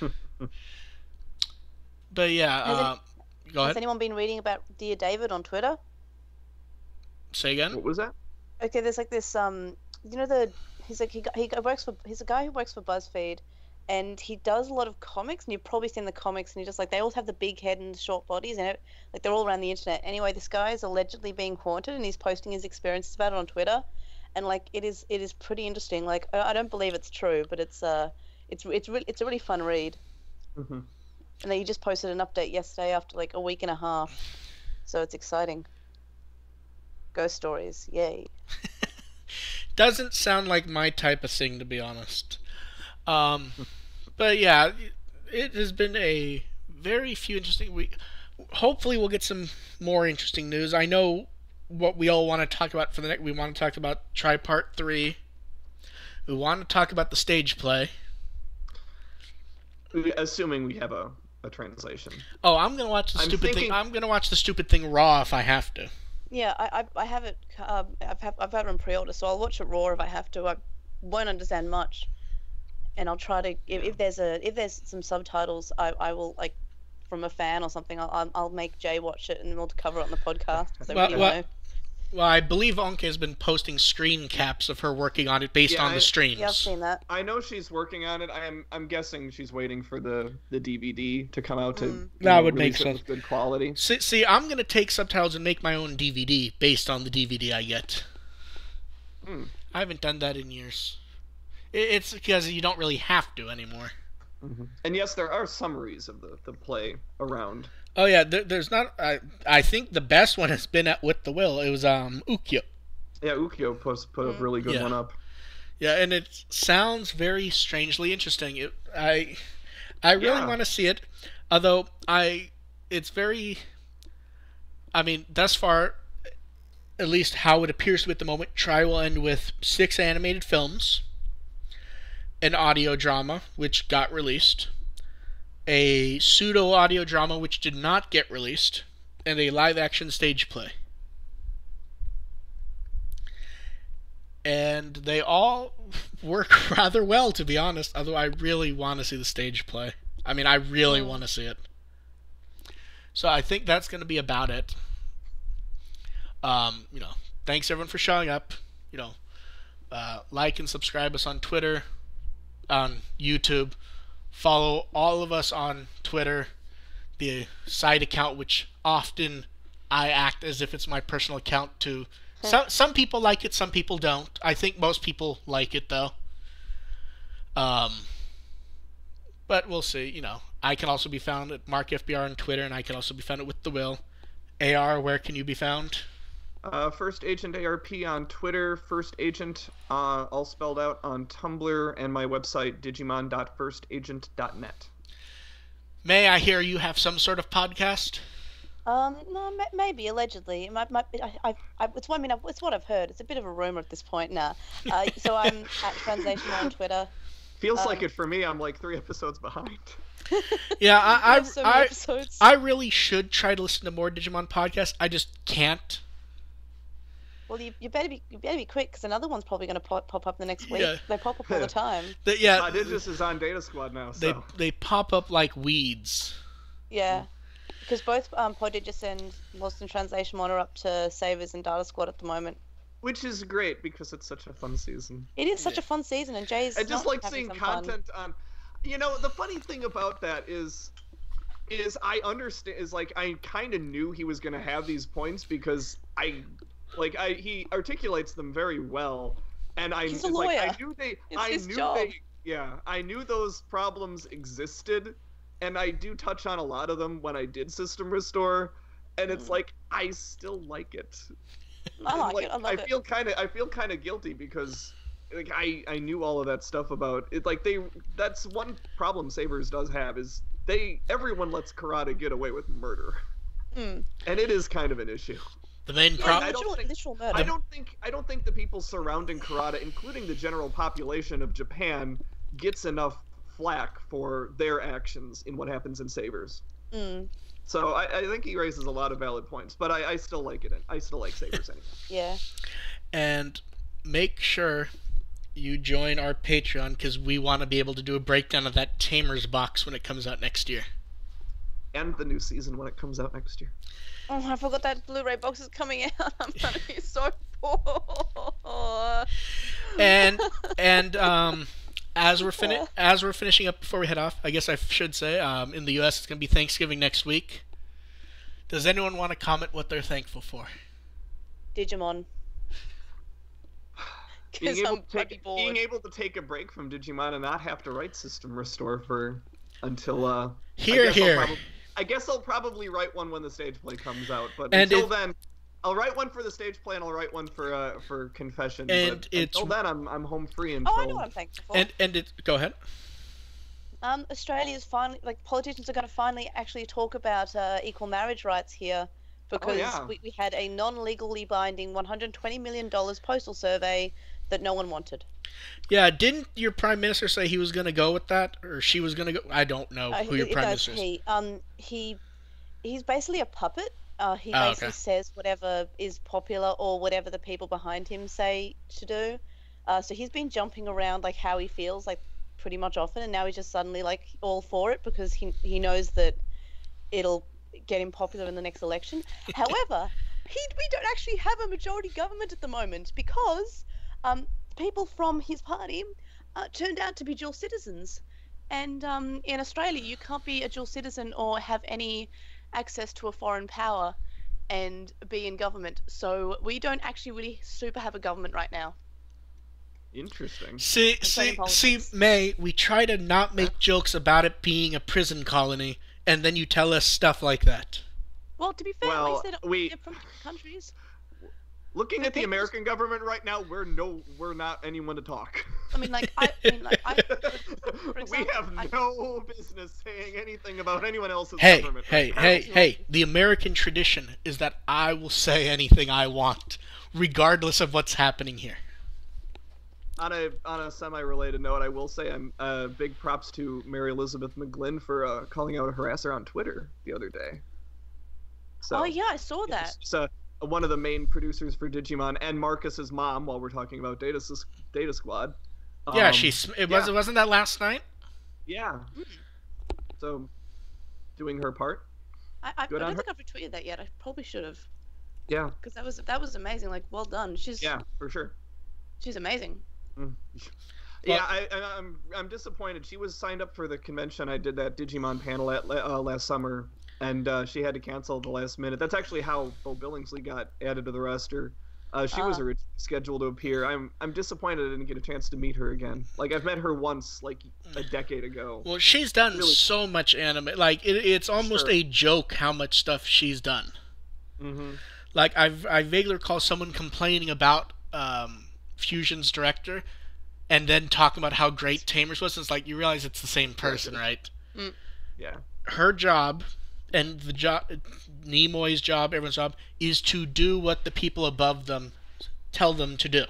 A: But yeah, go ahead.
B: Has anyone been reading about Dear David on Twitter?
A: Say again?
C: What was that?
B: Okay, there's this you know he's like he's a guy who works for BuzzFeed, and he does a lot of comics, and you've probably seen the comics, and he just like they all have the big head and short bodies, and like they're all around the internet. Anyway, this guy is allegedly being haunted, and he's posting his experiences about it on Twitter, and like it is pretty interesting. Like I don't believe it's true, but it's a really fun read.
C: Mm-hmm.
B: And then he just posted an update yesterday after like a week and a half, so it's exciting. Ghost stories, yay!
A: Doesn't sound like my type of thing, to be honest. But yeah, it has been a very few interesting week. Hopefully, we'll get some more interesting news. I know what we all want to talk about for the next. We want to talk about Tri-Part 3. We want to talk about the stage play.
C: Assuming we have a translation.
A: Oh, I'm gonna watch the stupid thing. I'm gonna watch the stupid thing raw if I have to.
B: Yeah, I have it. I've had it on pre-order, so I'll watch it raw if I have to. I won't understand much, and I'll try to. If there's some subtitles, I will, like, from a fan or something. I'll make Jay watch it, and we'll cover it on the podcast. So
A: well, I believe Onke has been posting screen caps of her working on it based on the streams.
B: Yeah, I've seen that.
C: I know she's working on it. I'm guessing she's waiting for the DVD to come out to
A: that would make sense.
C: With good quality.
A: See, I'm gonna take subtitles and make my own DVD based on the DVD I get. I haven't done that in years. It's because you don't really have to anymore.
C: Mm-hmm. And yes, there are summaries of the play around.
A: Oh yeah, there's not. I think the best one has been at With the Will. It was Ukyo.
C: Yeah, Ukyo put a really good one up.
A: Yeah, and it sounds very strangely interesting. I really want to see it. Although it's very. I mean, thus far, at least how it appears to be at the moment, Tri will end with 6 animated films, an audio drama which got released, a pseudo audio drama which did not get released, and a live action stage play. And they all work rather well, to be honest, although I really want to see the stage play. I mean, I really want to see it. So I think that's going to be about it. Thanks everyone for showing up. Like and subscribe us on Twitter, on YouTube. Follow all of us on Twitter, the side account, which often I act as if it's my personal account too. Some people like it, some people don't. I think most people like it though. But we'll see. I can also be found at MarkFBR on Twitter, and I can also be found at With the Will. AR, where can you be found?
C: First Agent ARP on Twitter, First Agent, all spelled out, on Tumblr, and my website, digimon.firstagent.net.
A: May I hear you have some sort of podcast?
B: No, maybe, allegedly. It's what I've heard. It's a bit of a rumor at this point now. So I'm at Translation on Twitter.
C: Feels like it for me. I'm like 3 episodes behind.
A: Yeah, I really should try to listen to more Digimon podcasts. I just can't.
B: Well, you better be quick, because another one's probably going to pop up the next week. Yeah. They pop up all the time.
C: Digis is on Data Squad now. So.
A: They pop up like weeds.
B: Yeah, because both Podigis and Lost in Translation are up to Savers and Data Squad at the moment.
C: Which is great, because it's such a fun season.
B: It is such a fun season, and Jay's
C: I just like seeing content on... the funny thing about that is I understand, is like, I kind of knew he was going to have these points, because he articulates them very well, and
B: He's a lawyer.
C: I knew those problems existed, and I do touch on a lot of them when I did System Restore, and it's like, I still like it.
B: I like it. I love it.
C: I feel kind of guilty, because like I knew all of that stuff about it. Like that's one problem Sabers does have, is everyone lets Karada get away with murder, and it is kind of an issue.
A: The main problem.
C: I don't think the people surrounding Karada, including the general population of Japan, gets enough flack for their actions in what happens in Sabers. So I think he raises a lot of valid points, but I still like it. I still like Sabers anyway.
B: Yeah.
A: And make sure you join our Patreon, because we want to be able to do a breakdown of that Tamers box when it comes out next year.
C: and the new season when it comes out next year.
B: Oh, I forgot that Blu-ray box is coming out. I'm gonna be so poor.
A: And as we're finishing up before we head off, I guess I should say, in the U.S. it's gonna be Thanksgiving next week. Does anyone want to comment what they're thankful for?
B: Digimon.
C: Being able to take a break from Digimon and not have to write System Restore until I guess I'll probably write one when the stage play comes out, but until then, I'll write one for the stage play and I'll write one for Confession.
A: And
C: but until then, I'm home free until.
B: Oh, I know what I'm thankful for.
A: Go ahead.
B: Australia's finally, politicians are going to finally actually talk about equal marriage rights here, because we had a non-legally binding $120 million postal survey that no one wanted.
A: Yeah, didn't your Prime Minister say he was going to go with that, or she was going to go? I don't know who your Prime Minister is.
B: He's basically a puppet. He basically says whatever is popular or whatever the people behind him say to do. So he's been jumping around like how he feels, like pretty much often, and now he's just suddenly like all for it because he knows that it'll get him popular in the next election. However, we don't actually have a majority government at the moment because people from his party turned out to be dual citizens. And in Australia, you can't be a dual citizen or have any access to a foreign power and be in government. So we don't actually really super have a government right now.
C: Interesting.
A: See, May, we try to not make jokes about it being a prison colony, and then you tell us stuff like that.
B: Well, to be fair, we said they're from countries.
C: Looking at the American government right now, we're not anyone to talk.
B: I mean, for example,
C: we have no business saying anything about anyone else's government.
A: Hey! The American tradition is that I will say anything I want, regardless of what's happening here.
C: On a semi-related note, I will say I'm big props to Mary Elizabeth McGlynn for calling out a harasser on Twitter the other day. So,
B: yeah, I saw that.
C: So one of the main producers for Digimon and Marcus's mom, while we're talking about Data Squad.
A: Yeah, wasn't that last night?
C: Yeah. So, doing her part.
B: I don't think I've retweeted that yet. I probably should have.
C: Yeah.
B: Because that was amazing. Like, well done.
C: Yeah, for sure.
B: She's amazing.
C: Yeah, I'm disappointed. She was signed up for the convention. I did that Digimon panel at last summer, and she had to cancel at the last minute. That's actually how Bo Billingsley got added to the roster. She was originally scheduled to appear. I'm disappointed I didn't get a chance to meet her again. Like, I've met her once, like a decade ago.
A: Well, she's done so much anime. Like, it's almost a joke how much stuff she's done.
C: Mm-hmm.
A: Like, I vaguely recall someone complaining about Fusion's director, and then talking about how great Tamers was. It's like, you realize it's the same person, right?
B: Mm.
C: Yeah.
A: Her job, and the job, Nimoy's job, everyone's job, is to do what the people above them tell them to do.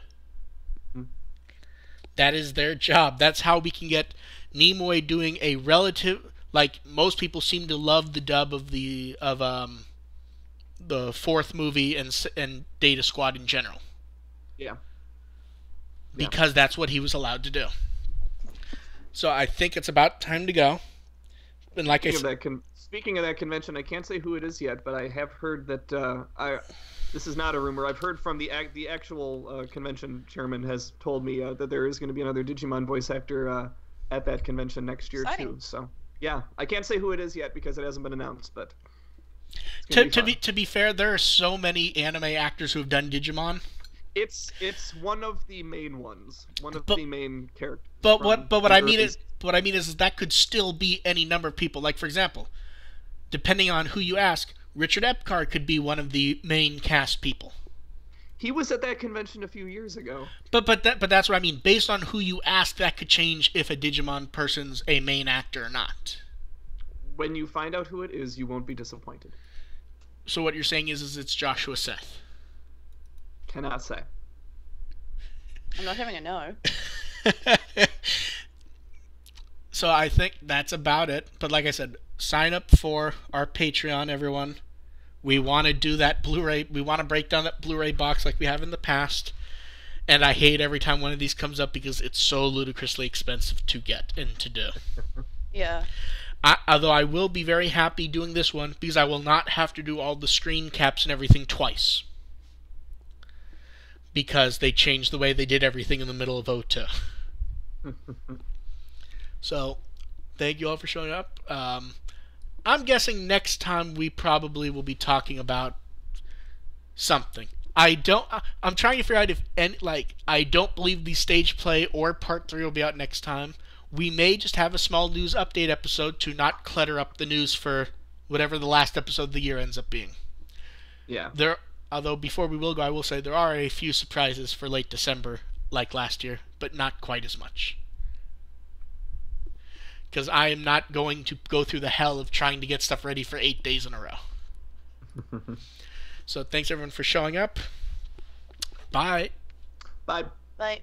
C: Mm.
A: That is their job. That's how we can get Nimoy doing a relative. Like, most people seem to love the dub of the fourth movie and Data Squad in general.
C: Yeah.
A: Because that's what he was allowed to do. So I think it's about time to go. And like
C: speaking of that convention, I can't say who it is yet, but I have heard that this is not a rumor. I've heard from the actual convention chairman has told me that there is going to be another Digimon voice actor at that convention next year too. So yeah, I can't say who it is yet because it hasn't been announced. But
A: to be fair, there are so many anime actors who have done Digimon.
C: It's one of the main ones, the main characters.
A: But what I mean is that could still be any number of people. Like, for example, depending on who you ask, Richard Epcar could be one of the main cast people.
C: He was at that convention a few years ago.
A: But that's what I mean. Based on who you ask, that could change if a Digimon person's a main actor or not.
C: When you find out who it is, you won't be disappointed.
A: So what you're saying is it's Joshua Seth.
C: Cannot say.
B: I'm not having a no.
A: So I think that's about it. But like I said, sign up for our Patreon, everyone. We want to do that Blu-ray. We want to break down that Blu-ray box like we have in the past. And I hate every time one of these comes up because it's so ludicrously expensive to get and to do.
B: Yeah.
A: Although I will be very happy doing this one because I will not have to do all the screen caps and everything twice. Because they changed the way they did everything in the middle of O2. So, thank you all for showing up. I'm guessing next time we probably will be talking about something. I'm trying to figure out if I don't believe the stage play or part 3 will be out next time. We may just have a small news update episode to not clutter up the news for whatever the last episode of the year ends up being.
C: Yeah.
A: Although before we will go, I will say there are a few surprises for late December, like last year, but not quite as much. Because I am not going to go through the hell of trying to get stuff ready for 8 days in a row. So thanks everyone for showing up. Bye.
C: Bye.
B: Bye.